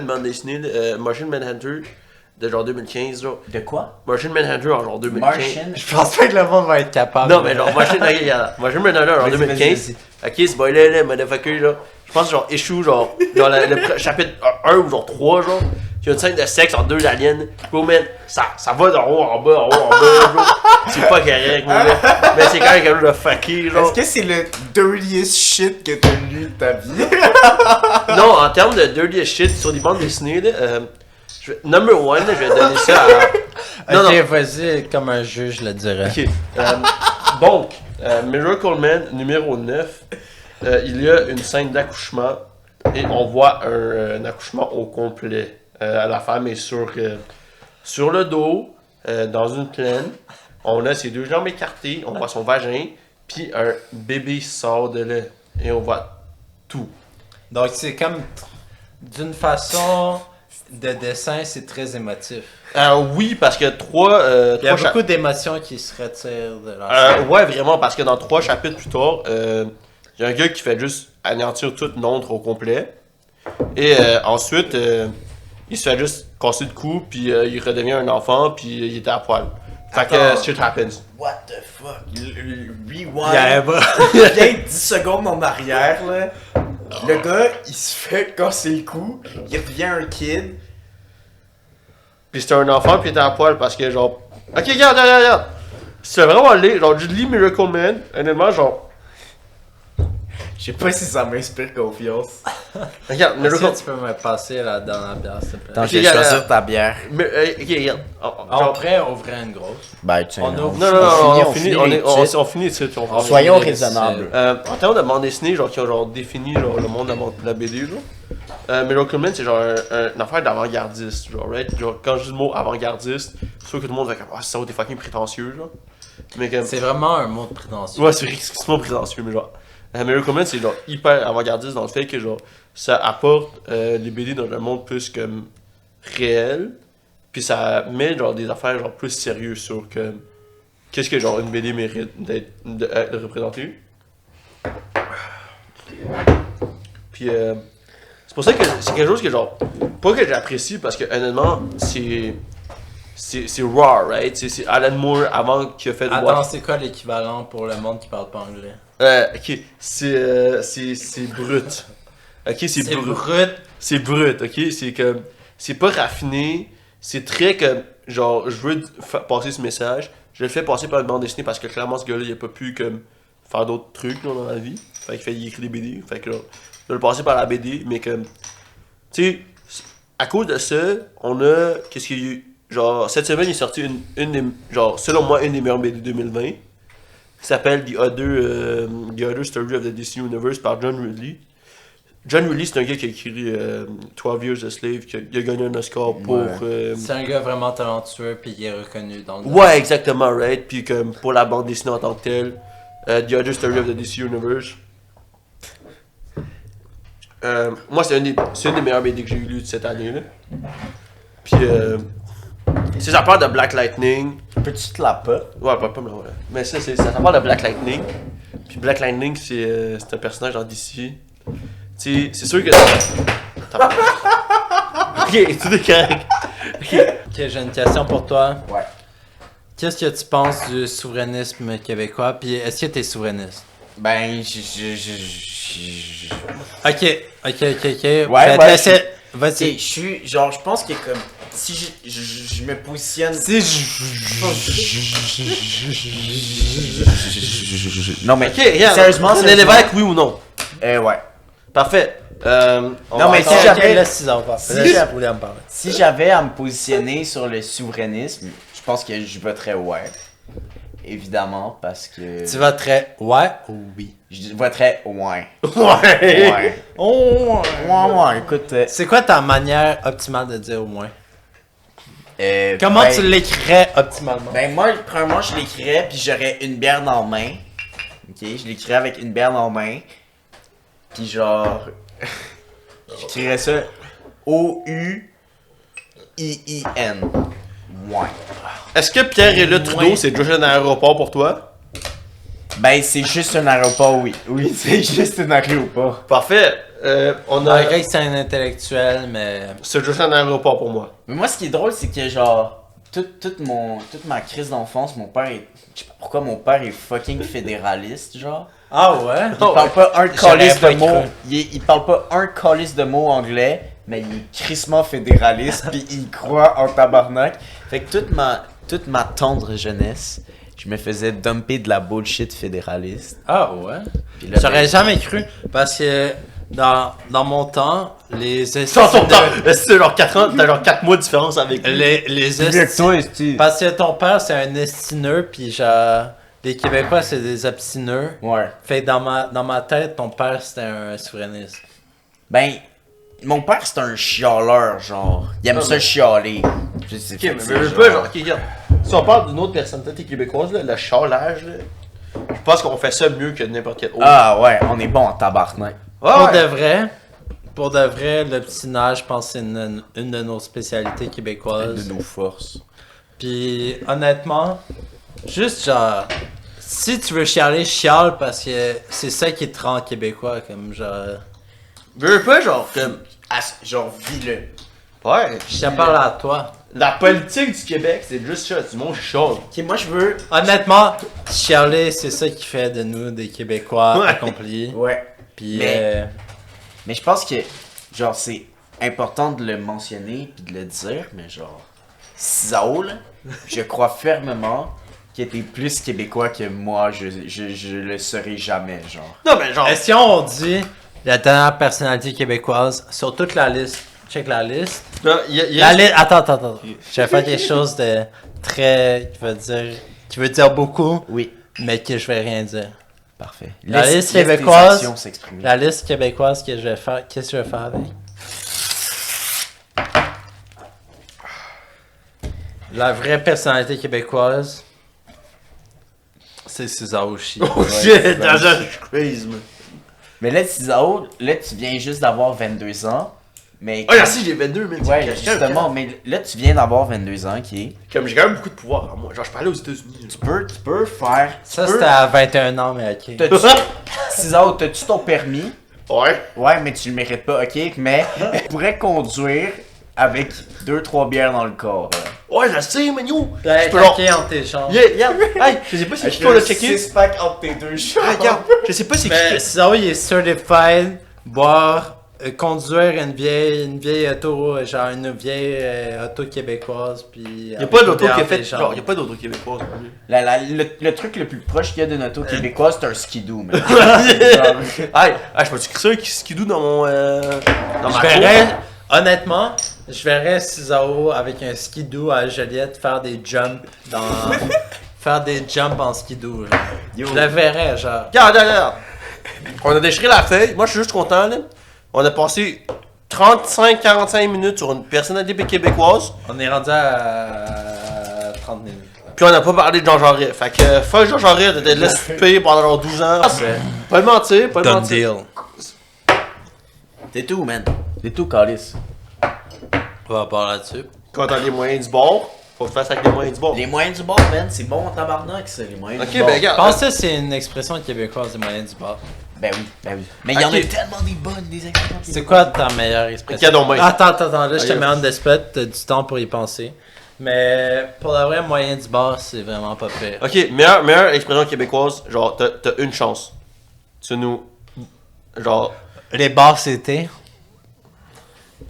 une bande dessinée, Martian Manhunter, de genre 2015, genre. De quoi? Martian Manhunter en genre 2015. Martian. Je pense pas que le monde va être capable. Non, mais genre, Martian Manhunter en Vas-y, 2015. vas-y, Ok, spoiler, là, motherfucker, genre. Je pense, genre, issue, genre, dans le chapitre 1 ou genre 3, genre. Il y a une scène de sexe entre 2 aliens. Bro, man, ça va d'en haut en bas, genre. C'est pas correct, mon gars. Mais c'est quand même quelque chose de fucké, genre. Est-ce que c'est le dirtiest shit que t'as lu de ta vie? Non, en termes de dirty shit sur des bandes dessinées, là, number one, là, je vais donner ça à. Non, Ok, non. vas-y, comme un juge, je le dirais. Ok. Donc, Miracle Man numéro 9, il y a une scène d'accouchement et on voit un accouchement au complet. La femme est sur le dos, dans une plaine. On a ses 2 jambes écartées, on voit son vagin, puis un bébé sort de là. Et on voit tout. Donc, c'est comme. D'une façon de dessin, c'est très émotif. Oui, parce que 3 Il y a beaucoup d'émotions qui se retirent de l'ensemble. ouais, vraiment, parce que dans 3 chapitres plus tard, il y a un gars qui fait juste anéantir toute Londres au complet. Et ensuite, il se fait juste casser le cou, puis il redevient un enfant, puis il était à poil. Fait que Attends. shit happens. What the fuck? Rewind. Il y avait pas. Viens 10 secondes en arrière, là. Le gars, il se fait casser le cou, il revient un kid. Puis c'était un enfant, puis il était à poil, parce que genre. Ok, regarde. C'est vraiment laid. Genre, je lis Miracle Man, honnêtement, genre. Je sais pas si ça m'inspire confiance. Regarde, Est-ce Miracle que tu peux me passer la dernière bière, s'il te plaît? Attends, je vais choisir ta bière. Ok, regarde. On pourrait ouvrir une grosse. Ben, tu On ouvre. Non, on finit les titres. on finit ici. Soyons finit les raisonnables. En termes de bande dessinée, genre, qui ont genre défini genre, le monde de la BD, genre. Miracle Man, c'est genre une affaire d'avant-gardiste, genre, right? Genre, quand je dis le mot avant-gardiste, c'est sûr que tout le monde va comme, ah, ça, t'es fucking prétentieux, genre. Mais comme. C'est vraiment un mot de prétention. Ouais, c'est extrêmement prétentieux, mais genre. Miracle Man, c'est genre hyper avant-gardiste dans le fait que, genre, ça apporte les BD dans un monde plus comme réel, puis ça met, genre, des affaires, genre, plus sérieuses sur comme. Qu'est-ce que, genre, une BD mérite de représenter. Puis, c'est pour ça que c'est quelque chose que, genre, pas que j'apprécie parce que, honnêtement, c'est raw, right? C'est Alan Moore avant qu'il a fait Attends, c'est quoi l'équivalent pour le monde qui parle pas anglais? Ok, c'est brut. Ok, c'est brut. C'est brut, ok? C'est comme. C'est pas raffiné. C'est très comme. Genre, je veux passer ce message. Je le fais passer par une bande dessinée parce que clairement, ce gars-là, il a pas pu comme faire d'autres trucs là, dans la vie. Fait qu'il écrit des BD. Fait que là, je vais le passer par la BD, mais comme. Tu sais, à cause de ça, on a. Qu'est-ce qu'il y a eu? Genre, cette semaine, il est sorti une des. Genre, selon moi, une des meilleures BD 2020. Qui s'appelle The Other Story of the DC Universe par John Ridley. John Willis, c'est un gars qui a écrit 12 Years a Slave, qui a gagné un Oscar pour... C'est un gars vraiment talentueux, puis il est reconnu dans le Ouais, exactement, right. Puis comme pour la bande dessinée en tant que telle, The Other Story of the DC Universe. Moi, c'est une des meilleures BD que j'ai lues de cette année, là. Puis, c'est ça parle de Black Lightning. Peux-tu te la pas? Ouais, pas mais ouais. Mais ça parle de Black Lightning. Puis Black Lightning, c'est un personnage dans DC. Tu sais, c'est sûr que... Ok, tout est correct. Ok, j'ai une question pour toi. Ouais. Qu'est-ce que tu penses du souverainisme québécois, puis est-ce que t'es souverainiste? Ben, Ok. Ouais, Ben, ouais, laisser... je Vas-y. suis, genre, je pense que comme, si je me positionne... Non, mais, Ok, regarde. sérieusement, c'est l'évêque, oui ou non? Ouais. Parfait. Non, mais si Ok, j'avais- laisse 6 ans parler. Si Laisse j'avais- William parler. Si j'avais à me positionner sur le souverainisme, je pense que je voterais ouais. Évidemment, parce que... Tu vas très ouais ou oui? Je voterais ouais. Ouais. Ouais. Oh, Ouais, écoute... c'est quoi ta manière optimale de dire au moins? Comment ben- tu l'écrirais optimalement? Ben moi, premièrement, je l'écrirais, puis j'aurais une bière dans la main. Ok, je l'écrirais avec une bière dans la main. Puis genre... j'écrirais ça O-U-I-I-N. Ouais. Est-ce que Pierre et le Trudeau, Ouais. c'est déjà un aéroport pour toi? Ben, c'est juste un aéroport, oui. Oui, c'est juste un aéroport. Parfait. On a... Malgré que c'est un intellectuel, mais... C'est juste un aéroport pour moi. Mais moi, ce qui est drôle, c'est que genre... Toute ma crise d'enfance, mon père est... Je sais pas pourquoi mon père est fucking fédéraliste, genre. Ah ouais? Il parle pas un J'aurais calice pas de mots. cru. Il parle pas un calice de mots anglais, mais il est crissement fédéraliste, puis il croit en tabarnak. Fait que toute ma tendre jeunesse, je me faisais dumper de la bullshit fédéraliste. Ah ouais? Puis là, J'aurais ben, jamais cru, parce que dans mon temps, les Sans ton temps! C'est genre 4 ans, t'as genre 4 mois de différence avec lui. Les plus vieux que toi, est-ce Parce que ton père, c'est un estineux, puis genre... Les Québécois, c'est des abstineux. Ouais. Fait que dans ma tête, ton père, c'était un souverainiste. Ben, mon père, c'est un chialeur, genre. Il aime Ah, ça mais- chialer. Je sais Ok, mais je veux pas, genre, ok, regarde. Si on parle d'une autre personnalité québécoise, là, le charlage, là, je pense qu'on fait ça mieux que n'importe quel autre. Ah ouais, on est bon en tabarnak. Ouais, Pour ouais. de vrai, l'obstinage, je pense que c'est une de nos spécialités québécoises. De nos forces. Puis honnêtement, juste genre, si tu veux chialer, chiale parce que c'est ça qui te rend québécois, comme genre... Je veux pas, genre, comme. Genre, vis-le. Ouais. Je te parle à toi. La politique du Québec, c'est juste ça, du monde chiale. Ok, moi je veux. Honnêtement, chialer, c'est ça qui fait de nous des Québécois Ouais. accomplis. Ouais. Puis Mais je pense que, genre, c'est important de le mentionner puis de le dire, mais genre, Saul, je crois fermement qu'il était plus québécois que moi, je le serai jamais, genre. Non, mais genre. et si on dit la dernière personnalité québécoise sur toute la liste, check la liste. Non, y a- Attends. Je vais faire quelque chose de très, qui veut dire beaucoup, Oui, mais que je vais rien dire. parfait. La Laisse- liste laisse tes québécoise, actions s'exprimer. La liste québécoise que je vais faire, qu'est-ce que je vais faire avec? La vraie personnalité québécoise, c'est César Oshie. Oh shit, dans un quiz, man. Mais là, Saul, là, tu viens juste d'avoir 22 ans, mais... Oh, merci, j'ai 22, mais Ouais, justement, mais là, tu viens d'avoir 22 ans, ok? Comme j'ai quand même beaucoup de pouvoir en moi. Genre, je parlais aux États-Unis. Tu peux faire... Ça, c'était à 21 ans, mais ok. César, t'as-tu ton permis? Ouais. Ouais, mais tu le mérites pas, ok? Mais tu pourrais conduire avec 2-3 bières dans le corps. Ouais, je sais, man, yo. T'as Je peux genre. attaqué entre tes jambes. Yeah, regarde. Hey, je sais pas c'est qui qu'on a checké. 6-pack entre tes deux jambes. Ah, regarde. Je sais pas c'est Mais qui. César, il est certified, boire, conduire une vieille auto, genre une vieille auto québécoise, puis... Y'a pas d'auto qui est fait. Genre, y'a pas d'auto québécoise. Le truc le plus proche qu'il y a d'une auto québécoise, c'est un skidoo, man. Hey, je peux-tu écrire ça un skidoo dans mon. Dans ma Je verrais, honnêtement, je verrais Cesaro avec un skidoo à Joliette faire des jumps faire des jumps en skidoo. Genre. Yo. Je le verrais, genre. Regarde. On a déchiré la feuille. Moi, je suis juste content, là. On a passé 35-45 minutes sur une personnalité québécoise. On est rendu à 30 minutes. Puis on n'a pas parlé de Jean Jarret. Fait que fuck Jean Jarret, t'étais laissé payer pendant genre 12 ans. Pas de mentir, pas de Done mentir. deal. C'est tout, man. C'est tout, Calis. On va parler là-dessus. Quand t'as les moyens du bord, faut que tu fasses avec les moyens du bord. Les moyens du bord, man, c'est bon en tabarnak, ça, les moyens Ok, du bord. ben Je regarde. pense que c'est une expression québécoise des moyens du bord. Ben oui, ben oui. Mais il y en Ok. a tellement des bonnes, des expressions. C'est quoi ta meilleure expression? Cadeau main. Attends, là, je te Ok. mets en spot, t'as du temps pour y penser. Mais pour la vraie, moyen du bord, c'est vraiment pas pire. Ok, meilleure expression québécoise, genre t'as une chance. Tu nous. Genre. Les bars c'était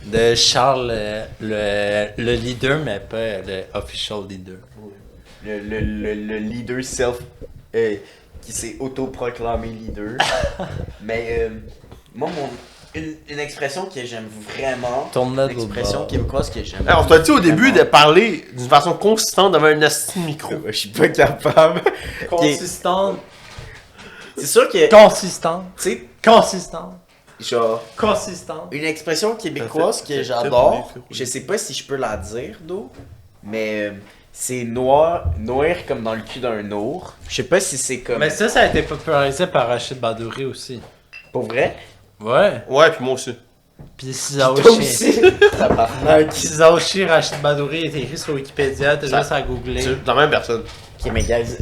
de Charles, le leader, mais pas le official leader. Le leader self qui s'est autoproclamé leader. Mais moi, une expression que j'aime vraiment, Tourne-la une de l'autre expression bord. québécoise que j'aime. Hey, on t'a dit au début de parler d'une façon consistante devant un asti de micro. Je suis pas capable. Consistante. C'est sûr que, tu Consistante. sais, Consistante. genre, Consistante. une expression québécoise que j'adore, je sais pas si je peux la dire, d'où, mais c'est noir comme dans le cul d'un ours. Je sais pas si c'est comme. Mais ça a été popularisé par Rachid Badouri aussi. Pour vrai? Ouais. Ouais, puis moi aussi. Puis Toi Sizaoshi. aussi? Tabarnak. Sizaoshi Rachid Badouri est écrit sur Wikipédia, t'as Ça- juste à googler. C'est la même personne. Ok, mais guys,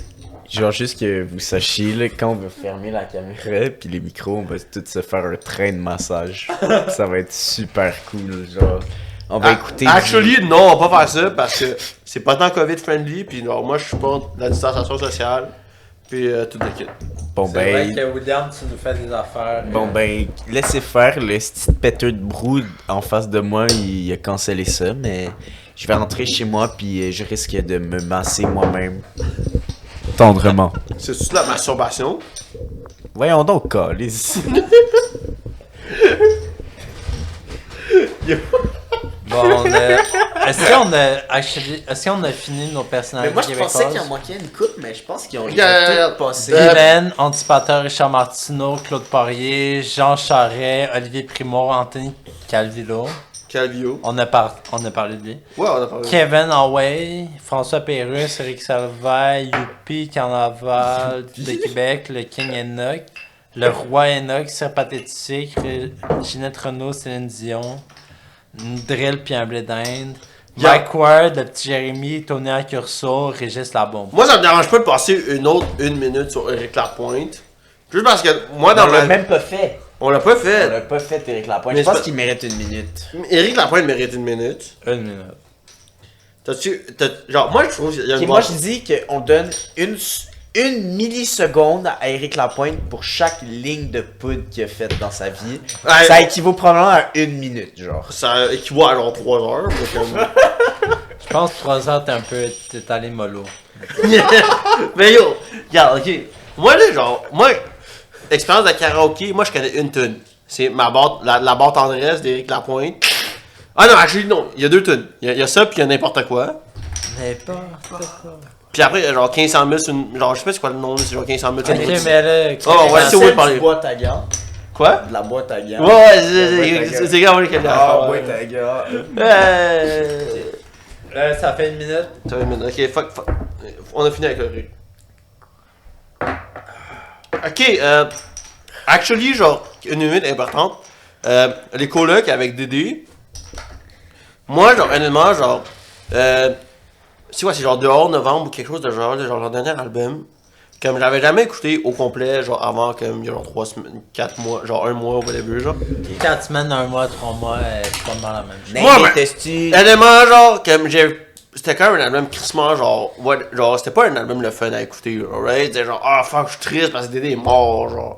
genre juste que vous sachiez, là, quand on va fermer la caméra puis les micros, on va tous se faire un train de massage. Ça va être super cool, genre. On va écouter. Actually, non, on va pas faire ça parce que c'est pas tant COVID friendly. Puis genre, moi je suis pour la distanciation sociale. Puis tout le kit. Bon C'est vrai ben. que William, tu nous fais des affaires. Bon ben, laissez faire, le petit péteux de brou en face de moi, il a cancellé ça, mais je vais rentrer chez moi puis je risque de me masser moi-même. Tendrement. C'est-tu de la masturbation? Voyons donc, Calis. Bon, est-ce qu'on a fini nos Mais personnalités moi, je québécoises? pensais qu'il en manquait une coupe, mais je pense qu'ils ont Regarde, tout passé. Guylaine, Antipateur, Richard Martineau, Claude Poirier, Jean Charest, Olivier Primo, Anthony Calvillo. Calvio. On a parlé de lui. Ouais, on a parlé. Kevin Away, François Pérusse, Eric Salvaille, Youpi, Carnaval de Québec, le King Enoch, le Roi Enoch, Sir Pathétique, Ginette Renault, Céline Dion, Drill puis un blé d'Inde, Yeah. Mike Ward, le petit Jérémy, Tony Accurso, Régis Labombe. Moi, ça me dérange pas de passer une minute sur Éric Lapointe. Juste parce que moi, dans On l'a ma. même pas fait. On l'a pas On fait. l'a pas fait, Éric Lapointe. Mais Je pense c'est pas- qu'il mérite une minute. Éric Lapointe mérite une minute. Une minute. Genre, moi, je trouve qu'il y a Ok, une moi bonne- je dis qu'on donne une milliseconde à Éric Lapointe pour chaque ligne de poudre qu'il a faite dans sa vie. Ouais. Ça équivaut probablement à une minute, genre. Ça équivaut à genre 3 heures. mais comme- Je pense que 3 heures, t'es allé mollo. Mais yo, regarde, ok. Moi, là, genre, expérience de karaoké, moi, je connais une tune. C'est ma boîte, la boîte tendresse d'Éric Lapointe. Ah non, actually, non, il y a 2 tunes. Il y a ça, puis il y a n'importe quoi. N'importe quoi. Puis après, il y a genre 1500 000 sur une. Genre, je sais pas c'est quoi le nom, c'est genre 1500 000 sur une Ok, autre. mais là, Oh, ouais, c'est où Celle parler. du boîte à gants. Quoi? De la boîte à gants. Ouais, ouais, Ouais, c'est grave avec elle. Ah, ouais, ta gars. ça fait une minute. Ça va une minute. Ok, fuck. On a fini avec le rire. Ok, actually, genre, une minute importante. Les colocs avec Dédé. Moi, genre, honnêtement, genre. C'est quoi, c'est genre dehors novembre ou quelque chose de genre leur dernier album. Comme j'avais jamais écouté au complet, genre avant, comme il y a genre 3 semaines, 4 mois, genre 1 mois ou whatever, genre. 4 semaines, 1 mois, 3 mois, c'est pas mal la même chose. Moi, ben, Testi. Honnêtement, genre, comme j'ai. C'était quand même un album crissement, genre. Ouais, genre, c'était pas un album le fun à écouter, right? C'était genre, ah fuck, je suis triste parce que Dédé est mort, genre.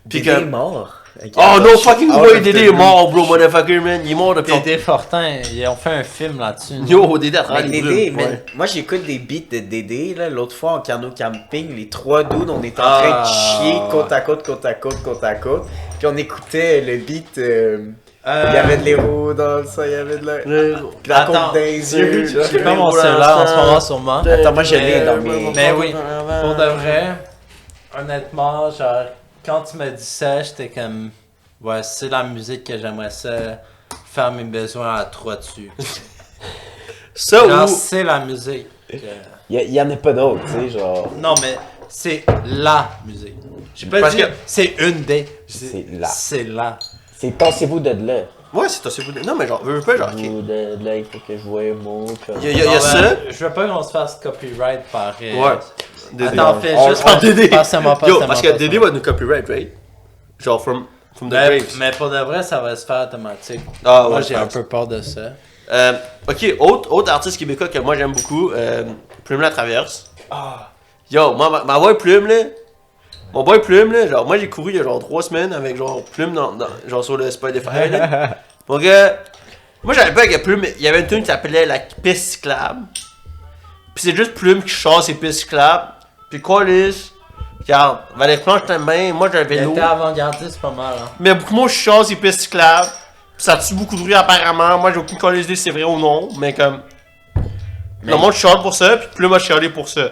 Pis Dédé est comme. mort. Oh no fucking way, of Dédé the est mort, bro, motherfucker, man. Il est mort depuis. Dédé Fortin, ils ont fait un film là-dessus. Yo, Dédé à Mais travers les Dédé, brumes, man, ouais. moi j'écoute des beats de Dédé, là, l'autre fois en canot camping, les 3 dudes, on était en train de chier côte à côte, côte à côte, côte à côte, puis on écoutait le beat, il y avait de l'héros dans le sang, il y avait de la Attends, côte dans les yeux, genre. J'ai pas mon cellulaire en ce moment sûrement. Attends, moi je l'ai dans mes... Mais oui, pour de vrai, honnêtement, genre, quand tu m'as dit ça, j'étais comme. Ouais, c'est la musique que j'aimerais ça faire mes besoins à trois dessus. Ça Genre, ou. c'est la musique. Il y en a pas d'autres, tu sais, genre. Non, mais c'est la musique. J'ai pas Parce dit que- c'est une des. C'est la. C'est la. C'est tassez-vous de là. Ouais, c'est assez vous. Non, mais genre, veux pas, genre, ok. Tassez-vous de là, il faut que je voie mon cœur. Il y a Non, ça. ben, je veux pas qu'on se fasse copyright par. Ouais. Dédé. Attends, fais On- juste. on- Dédé. Passe-moi, Yo, passe-moi, parce que Dédé va nous copyright, right? Genre, from the graves. Mais pour de vrai, ça va se faire automatique. Ah, Moi, ouais, j'ai je un pense. peu peur de ça. Ok, autre artiste québécois que moi j'aime beaucoup, Plume la Traverse. Yo, moi, ma boy Plume là. Mon boy Plume là, genre, moi j'ai couru il y a genre 3 semaines avec genre Plume genre sur le Spotify là. Mon gars, moi j'avais pas avec Plume, il y avait une tune qui s'appelait La Piste Cyclable. Pis c'est juste Plume qui chasse ses pistes cyclables. Pis quoi, regarde, Valérie Plante, je t'aime bien, moi j'ai un Il vélo. était avant-gardiste pas mal, hein. Mais beaucoup moins je chasse les pistes cyclables. Pis ça tue beaucoup de bruit apparemment. Moi j'ai aucune collège idée si c'est vrai ou non. Mais comme. Le monde chiale pour ça, pis Plume a chialé pour ça.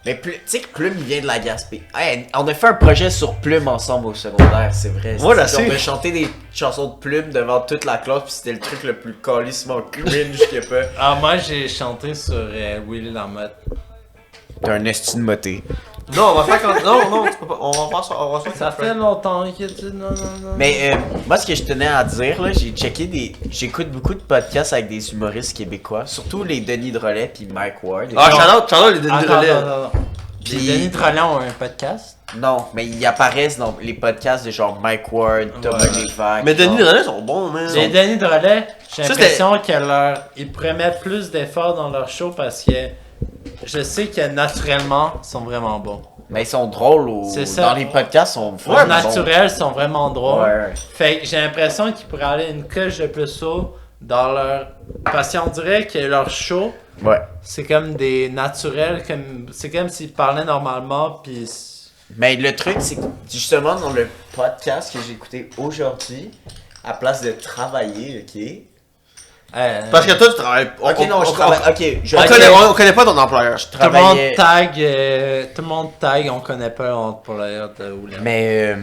Mais tu sais que Plume il vient de la Gaspé. Hey, on a fait un projet sur Plume ensemble au secondaire, c'est vrai. Ouais, là, On c'est- a chanté des chansons de Plume devant toute la classe, pis c'était le truc le plus calissement cringe qu'il y a pas. Ah, moi, j'ai chanté sur Willy Lamotte. T'as un esti de moté. Non, on va faire quand. Non, tu peux pas. On va faire ça. On va faire Ça fait longtemps qu'il dit non, non, non. Mais moi, ce que je tenais à dire, là, j'écoute beaucoup de podcasts avec des humoristes québécois, surtout les Denis Drolet puis Mike Ward. Ah, shout-out les Denis Attends, Relais. attends. Les Puis- Denis Trollet ont un podcast? Non, mais ils apparaissent dans les podcasts de genre Mike Ward, Thomas Ouais. Lévesque. Mais Denis genre. Relais sont bons, man. Les Denis Drolet, j'ai Ça, l'impression ils pourraient mettre plus d'efforts dans leur show parce que je sais que naturellement, ils sont vraiment bons. Mais ils sont drôles C'est ça. dans les podcasts, ils sont Ouais, vraiment bons. naturels, ils sont vraiment drôles. Ouais. Fait que j'ai l'impression qu'ils pourraient aller une coche de plus haut dans leur. Parce qu'on dirait que leur show, Ouais. c'est comme des naturels, c'est comme s'ils parlaient normalement, puis. Mais le truc, c'est que justement dans le podcast que j'ai écouté aujourd'hui, à place de travailler, ok? Parce que toi, tu travailles. Ok, non, je travaille. Ok, je On connaît pas ton employeur. Tout le monde travaillais. tag, on connaît pas l'employeur de William. Mais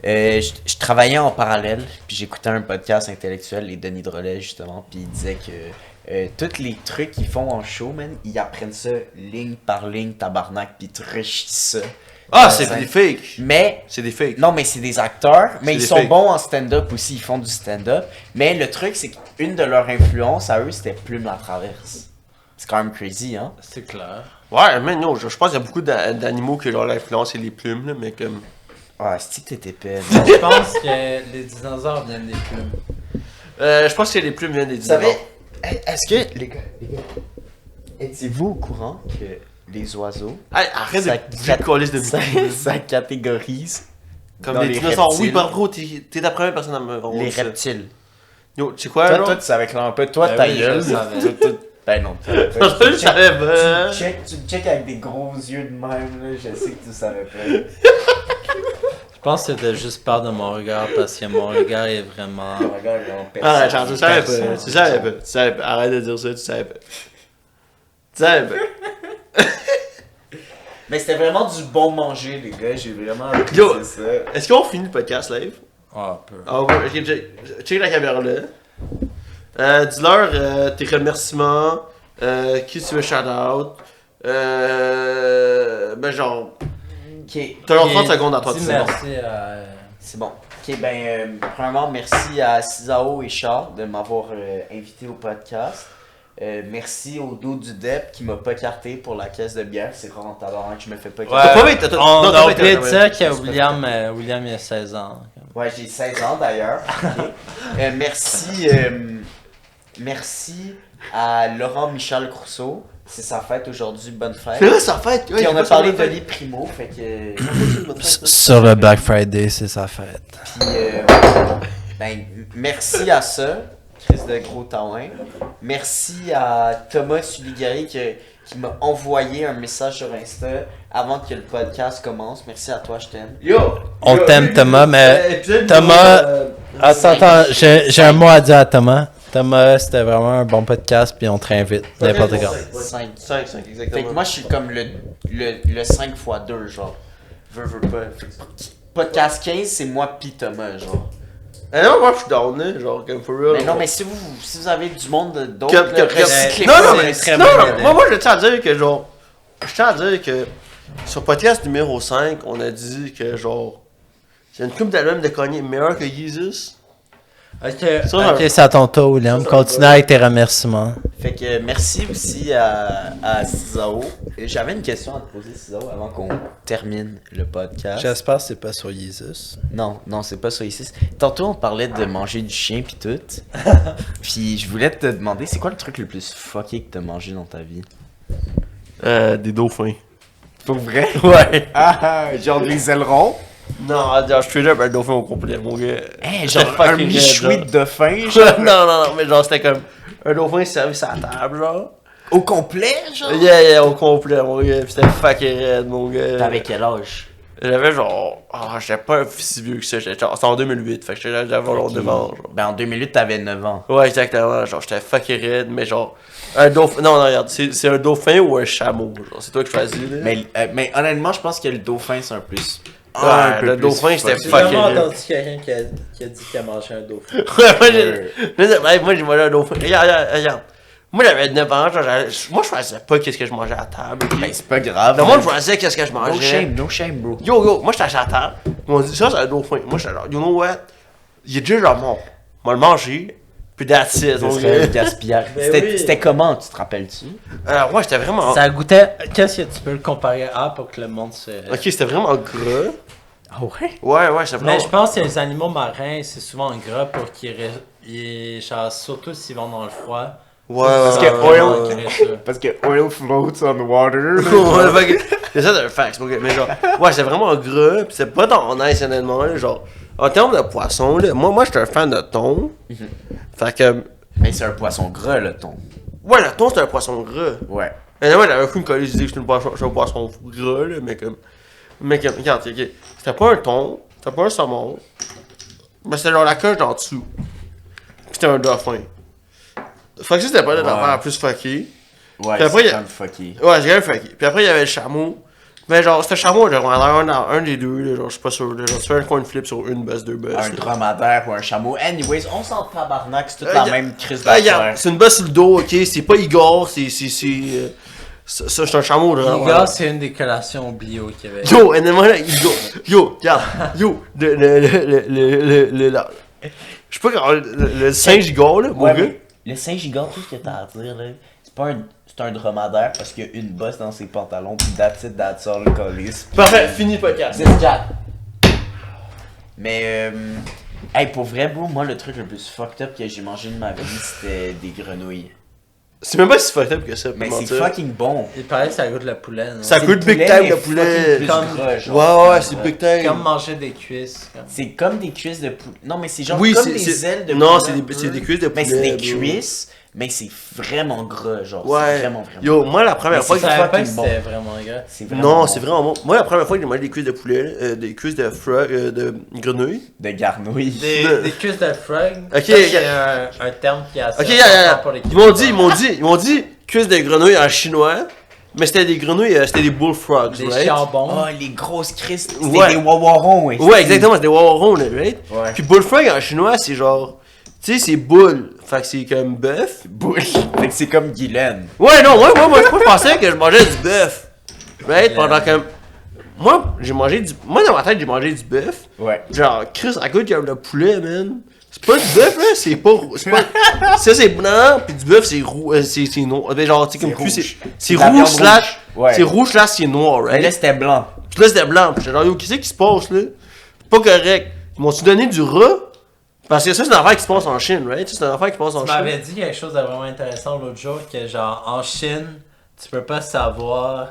je travaillais en parallèle, puis j'écoutais un podcast intellectuel, les Denis Drolet justement, puis il disait que tous les trucs qu'ils font en show, man, ils apprennent ça ligne par ligne, tabarnak, puis ils truchent ça. Ah, Euh, c'est ça- des fakes. Mais C'est des fakes. non, mais c'est des acteurs, mais C'est ils des sont fakes. bons en stand-up aussi, ils font du stand-up. Mais le truc, c'est qu'une de leurs influences à eux, c'était Plume la Traverse. C'est quand même crazy, hein? C'est clair. Ouais, mais non, je pense qu'il y a beaucoup d'animaux qui genre l'influence et les plumes, là, mais comme. Ouais, c'est que t'étais pète. Je pense que les dinosaures viennent des plumes. Je pense que les plumes viennent des Vous savez, dinosaures. est-ce que, les gars, étiez-vous au courant que les oiseaux, Hey, arrête Ça- de bouger le colis de ça, micro. ça catégorise Comme dans les les dinosaures. reptiles. Oui, par gros, t'es la première personne à me rendre les ça. reptiles. Yo, tu sais quoi, Toi, là? toi, tu savais clairement pas. Toi, Ben ta oui, je gueule. le savais. Ben non, tu Je savais pas. tu me check avec des gros yeux de même, là. Je sais que tu savais pas. Je pense que c'était juste peur de mon regard parce que mon regard est vraiment. Regarde, Ah, genre, tu savais pas. Personne. Tu savais pas. Tu savais pas. Arrête de dire ça, tu savais pas. Tu savais pas. Mais c'était vraiment du bon manger, les gars. J'ai vraiment Yo. apprécié ça. Est-ce qu'on finit le podcast live? Ah, un peu. Ah ouais, ok, check la caméra là. Dis-leur tes remerciements, qui tu veux shout-out. Ben genre, Ok, t'as genre Et 30 secondes à toi. dis c'est bon. merci à. c'est bon. Ok, ben, premièrement, merci à Cisao et Charles de m'avoir invité au podcast. Merci au dos du DEP qui m'a pas carté pour la caisse de bière. C'est rare en tabarnak que je me fais pas carter. T'as pas mis- t'as- On non, t'as a pas oublié été- de dire que William il a 16 ans. Ouais, j'ai 16 ans d'ailleurs. Ok. Merci à Laurent Michel Crousseau. C'est sa fête aujourd'hui. Bonne fête. C'est vrai, ça fait. Puis on a parlé de Lee Primo. Fait que. Sur le Black Friday, c'est sa fête. Puis, ben, merci à ça, Chris de Gros Taouin. Merci à Thomas Suligari qui m'a envoyé un message sur Insta avant que le podcast commence. Merci à toi, je t'aime. Yo! On Yo, t'aime, Thomas, mais Thomas- Attends, j'ai un mot à dire à Thomas. Thomas, c'était vraiment un bon podcast, puis on te réinvite n'importe quand. 5. 5, Fait que exactement. moi, je suis comme le 5 x 2, genre. Veux pas. podcast 15, c'est moi pis Thomas, genre. Non, moi je suis down, là, genre, comme for real. Mais non, mais si vous avez du monde d'autres, Que- là, que- recyclez non, pas, non, c'est mais très non, bon, non, là. moi je tiens à dire que genre, je tiens à dire que sur podcast numéro 5, on a dit que genre, c'est une coupe d'albums de Kanye meilleur que Jesus. Ok, Ça, ok, c'est à ton tour, William. Continue avec tes remerciements. Fait que merci aussi à Cizao. J'avais une question à te poser, Cizao, avant qu'on termine le podcast. J'espère que c'est pas sur Jesus. Non, c'est pas ça ici. Tantôt, on parlait de manger du chien pis tout. Puis je voulais te demander, c'est quoi le truc le plus fucké que t'as mangé dans ta vie? Des dauphins. Pour vrai? Ouais. Genre des ailerons? Non, genre, je suis up un dauphin au complet, mon gars. Hey, J'étais genre fucking Un raide, michoui genre. de dauphin, non, genre? non, mais genre, c'était comme un dauphin servi sur la table, genre. au complet, genre? Yeah, au complet, mon gars. Pis c'était fucking raide, mon gars. T'avais quel âge? J'avais genre. Ah, j'étais pas si vieux que ça. C'était en 2008, fait que j'avais genre 9 ans, genre. Ben en 2008, t'avais 9 ans. Ouais, exactement. Genre, j'étais fucking raide, mais genre. Un dauphin. Non, non, regarde, c'est un dauphin ou un chameau, genre. C'est toi qui choisis, là. Mais honnêtement, je pense que le dauphin, c'est un plus. Ouais, le dauphin, c'était J'ai fucking jamais raide. entendu quelqu'un qui a dit qu'il a mangé un dauphin. Ouais, moi, j'ai mangé un dauphin. Regarde. Moi, j'avais 9 ans, genre, moi, je choisissais pas qu'est-ce que je mangeais à table. Ben, c'est pas grave. Le monde choisissait qu'est-ce que je No mangeais. shame, bro. Yo, moi, j'étais à la table. Ils m'ont dit, ça, c'est un dauphin. Moi, j'étais genre, you know what? Il est déjà genre mort. On va le manger. Puis that's it, Ce mon serait un gars. gaspillage. Ben C'était oui. c'était comment, tu te rappelles-tu? Ouais, j'étais vraiment. Ça goûtait. Qu'est-ce que tu peux le comparer à pour que le monde se. Ok, c'était vraiment gras. Ah ouais? Ouais, c'était Mais vraiment. je pense que les animaux marins, c'est souvent gras pour qu'ils genre, surtout s'ils vont dans le froid. Ouais, Parce que ouais, oil- ouais. Ouais. Parce que oil floats on water. Ouais, fait que- c'est ça, c'est un fax, mon gars. Mais genre, ouais, c'était vraiment gras. Pis c'est pas dans nice, honnêtement, là. Genre, en termes de poisson, là, moi, j'étais un fan de thon. Fait que. Mais c'est un poisson gras, le thon. Ouais, le thon, c'est un poisson gras. Ouais. Mais moi, j'avais cru me coller, je disais que j'étais un poisson gras, là, mais comme. Mais comme, regarde, ok. C'était pas un thon, c'était pas un saumon. Mais c'était genre la coche d'en dessous. Pis c'était un dauphin. Fait que ça, c'était pas l'affaire la plus fuckée. Ouais, Puis après, il y c'est a- comme fucké. Ouais, j'ai quand même fucké. Puis après, il y avait le chameau. Mais genre, c'était chameau, genre, un des deux, là, genre, je suis pas sûr. Là, genre, tu fais un coin flip sur une bus, deux bus. Un là. dromadaire ou un chameau. Anyways, on s'en tabarnak, c'est toute la Regarde. même crise Ah, regarde, d'affaires. c'est une bosse sur le dos, ok? C'est pas Igor, ça, c'est un chameau, là. Les gars, c'est une des collations oubliées au Québec. Yo, honnêtement, là, yo, regarde, yo, je sais pas comment, le singe Igor, là, mon Ouais, gars. mais le Saint-Gigan, tout ce que t'as à dire, là, c'est pas un. C'est un dromadaire parce qu'il y a une bosse dans ses pantalons, pis that's it, that's all, colis. Parfait, fini le podcast. C'est Jack. Mais, hey, pour vrai, bro, moi, le truc le plus fucked up que j'ai mangé de ma vie, c'était des grenouilles. C'est même pas si fucked up que ça, pour Mais c'est mentir. fucking bon. Il paraît que ça goûte le poulet, non? Ça C'est coûte le big poulet, time, mais le poulet. fucking plus Comme- gras, genre. Ouais, c'est big time. Comme manger des cuisses. Comme... C'est comme des cuisses de poulet. Non, mais c'est genre Oui, comme c'est- des c'est- ailes de non, poulet. c'est des cuisses de Mais c'est des poulet, bro. cuisses, mais c'est vraiment gras, genre. C'est Ouais. vraiment. Yo, moi, la première Mais fois Je que savais pas que fucking bon. c'était vraiment gras. C'est vraiment Non, bon. c'est vraiment bon. Moi, la première fois que j'ai mangé des cuisses de poulet, des cuisses de frog, de grenouille. De garnouilles. Des cuisses de frog. Ok, Ça, c'est un terme qui a assez Ok, important pour les ils m'ont dit cuisses de grenouille en chinois, mais c'était des grenouilles, c'était des bullfrogs, Des right? charbons. Oh, les grosses crises. C'était Ouais. des wawarons, ouais. Ouais, exactement, c'est des wawarons, là, right? Ouais. Puis bullfrog en chinois, c'est genre, tu sais, c'est bull, fait que c'est comme bœuf. Bull. Fait que c'est comme Guylaine. Ouais, non, moi, je pensais que je mangeais du bœuf, right? Pendant que, moi, dans ma tête, j'ai mangé du bœuf. Ouais. Genre, Chris, à goûte comme le poulet, man. C'est pas du bœuf, là, c'est pas. Ça, c'est blanc, pis du bœuf, c'est roux, c'est noir. Ben, genre, tu sais, comme C'est plus, rouge. c'est de la rouge viande slash. rouge. Ouais. C'est rouge slash, c'est noir, Mais là, right? c'était blanc. Puis là, c'était blanc. Pis j'étais genre, yo, qu'est-ce qui se passe, là? C'est pas correct. Ils m'ont-tu donné du rat? Parce que ça, c'est une affaire qui se passe en Chine, right? Ça, c'est une affaire qui se passe en Tu Chine. m'avais dit quelque chose de vraiment intéressant l'autre jour, que genre en Chine, tu peux pas savoir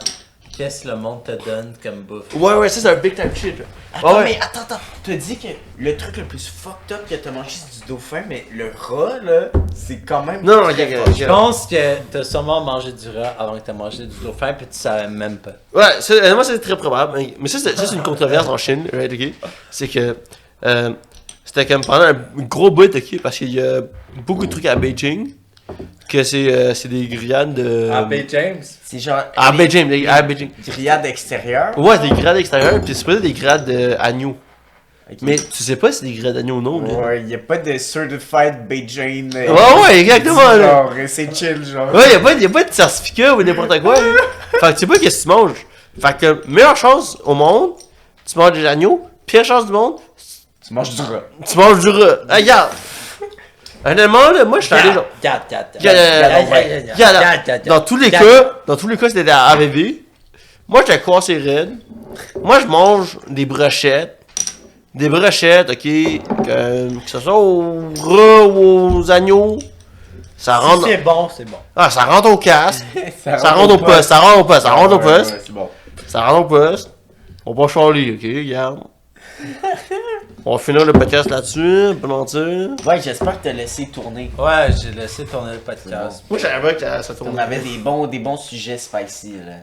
qu'est-ce que le monde te donne comme bouffe. Ouais, ça, c'est un big time shit, là. Attends, Ouais. mais attends. Tu as dit que le truc le plus fucked up que t'as mangé, c'est du dauphin, mais le rat, là, c'est quand même. Non, très regarde, fucked Je regarde. pense que t'as sûrement mangé du rat avant que t'aies mangé du dauphin, puis tu savais même pas. Ouais, moi, c'est très probable. Mais ça, c'est une controverse en Chine, right, ok? C'est que. C'était comme pendant un gros bout, ok? Parce qu'il y a beaucoup de trucs à Beijing. Que c'est des grillades de. James. C'est genre. À les Beijing, à Beijing. grillades extérieures. Ouais, des grillades extérieures, pis c'est pas des grillades d'agneau. Ok. Mais tu sais pas si c'est des grillades d'agneau ou non. là. Ouais, y a pas de certified Beijing. Ouais, exactement. Là. Genre, c'est chill, genre. Ouais, y a pas de certificat ou n'importe quoi. Là. Fait que tu sais pas qu'est-ce que tu manges. Fait que meilleure chance au monde, tu manges des agneaux. Pire chance du monde, Tu manges du rat. tu manges du rat. Ah, regarde. Honnêtement, là, moi je suis allé genre. Regarde, dans tous les cas, c'était à AVV. Moi, j'étais coincé raide. Moi, je mange des brochettes. Des brochettes, ok. Que ce soit au rat ou aux agneaux. Ça rentre. C'est bon, c'est bon. Ah, ça rentre au casque. Ça rentre au poste. Ça rentre au poste. Ça rentre au poste. Ouais, c'est bon. Ça rentre au poste. On va charler, ok, regarde. On va finir le podcast là-dessus, pas mentir. Ouais, j'espère que t'as laissé tourner. Ouais, j'ai laissé tourner le podcast. Moi, je savais que ça On tournait. avait des bons sujets spicy, là.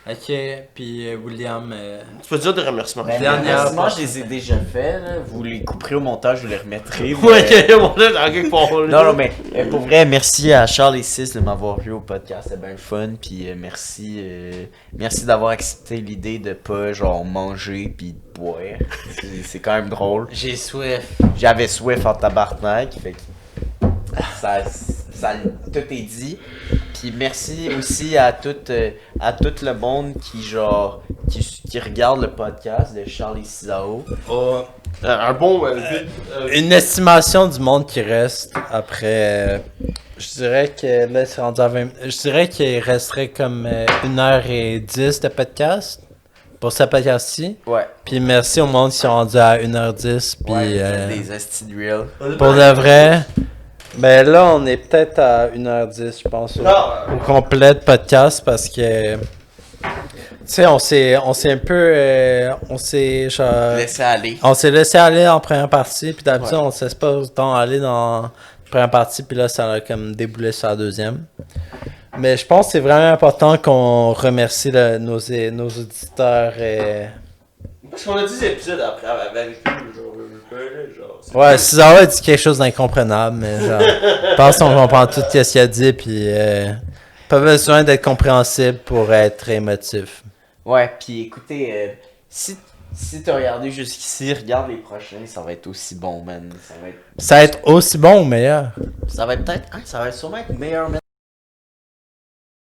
Ok, puis William. Tu peux dire des remerciements. Ben, Dernière les remerciements, fois. je les ai déjà faits, là. Vous les couperez au montage, vous les remettrez. Ouais, bon, là, dans quelque part. là. Non, non, mais pour vrai, merci à Charles et Sis de m'avoir vu au podcast, c'était bien le fun. Puis merci d'avoir accepté l'idée de pas genre manger puis de boire. C'est quand même drôle. J'ai Swift. J'avais Swift en tabarnak, fait que ça tout est dit. Puis merci aussi à tout le monde qui regarde le podcast de Charles et Cisao. Oh. Un bon. Une estimation du monde qui reste après. Je dirais que là, c'est rendu à 20. Je dirais qu'il resterait comme 1h10 de podcast pour ce podcast-ci. Ouais. Puis merci au monde qui sont rendus à 1h10. Puis Ouais, des esti de real. pour de vrai. Ben là, on est peut-être à 1h10, je pense, au complet de podcast parce que. Tu sais, on s'est un peu. On s'est genre. Laissez aller. On s'est laissé aller en première partie, puis d'habitude, on se laisse pas autant aller dans la première partie, puis là, ça a comme déboulé sur la deuxième. Mais je pense que c'est vraiment important qu'on remercie nos auditeurs. Parce qu'on a dit des épisodes après avec eux, genre. Ouais, César a dit quelque chose d'incompréhensible, mais genre, je pense qu'on comprend tout ce qu'il a dit, puis pas besoin d'être compréhensible pour être émotif. Ouais, puis écoutez, si t'as regardé jusqu'ici, regarde les prochains, ça va être aussi bon, man. Ça va être aussi bon ou meilleur. Ça va être peut-être, ça va sûrement être meilleur, man.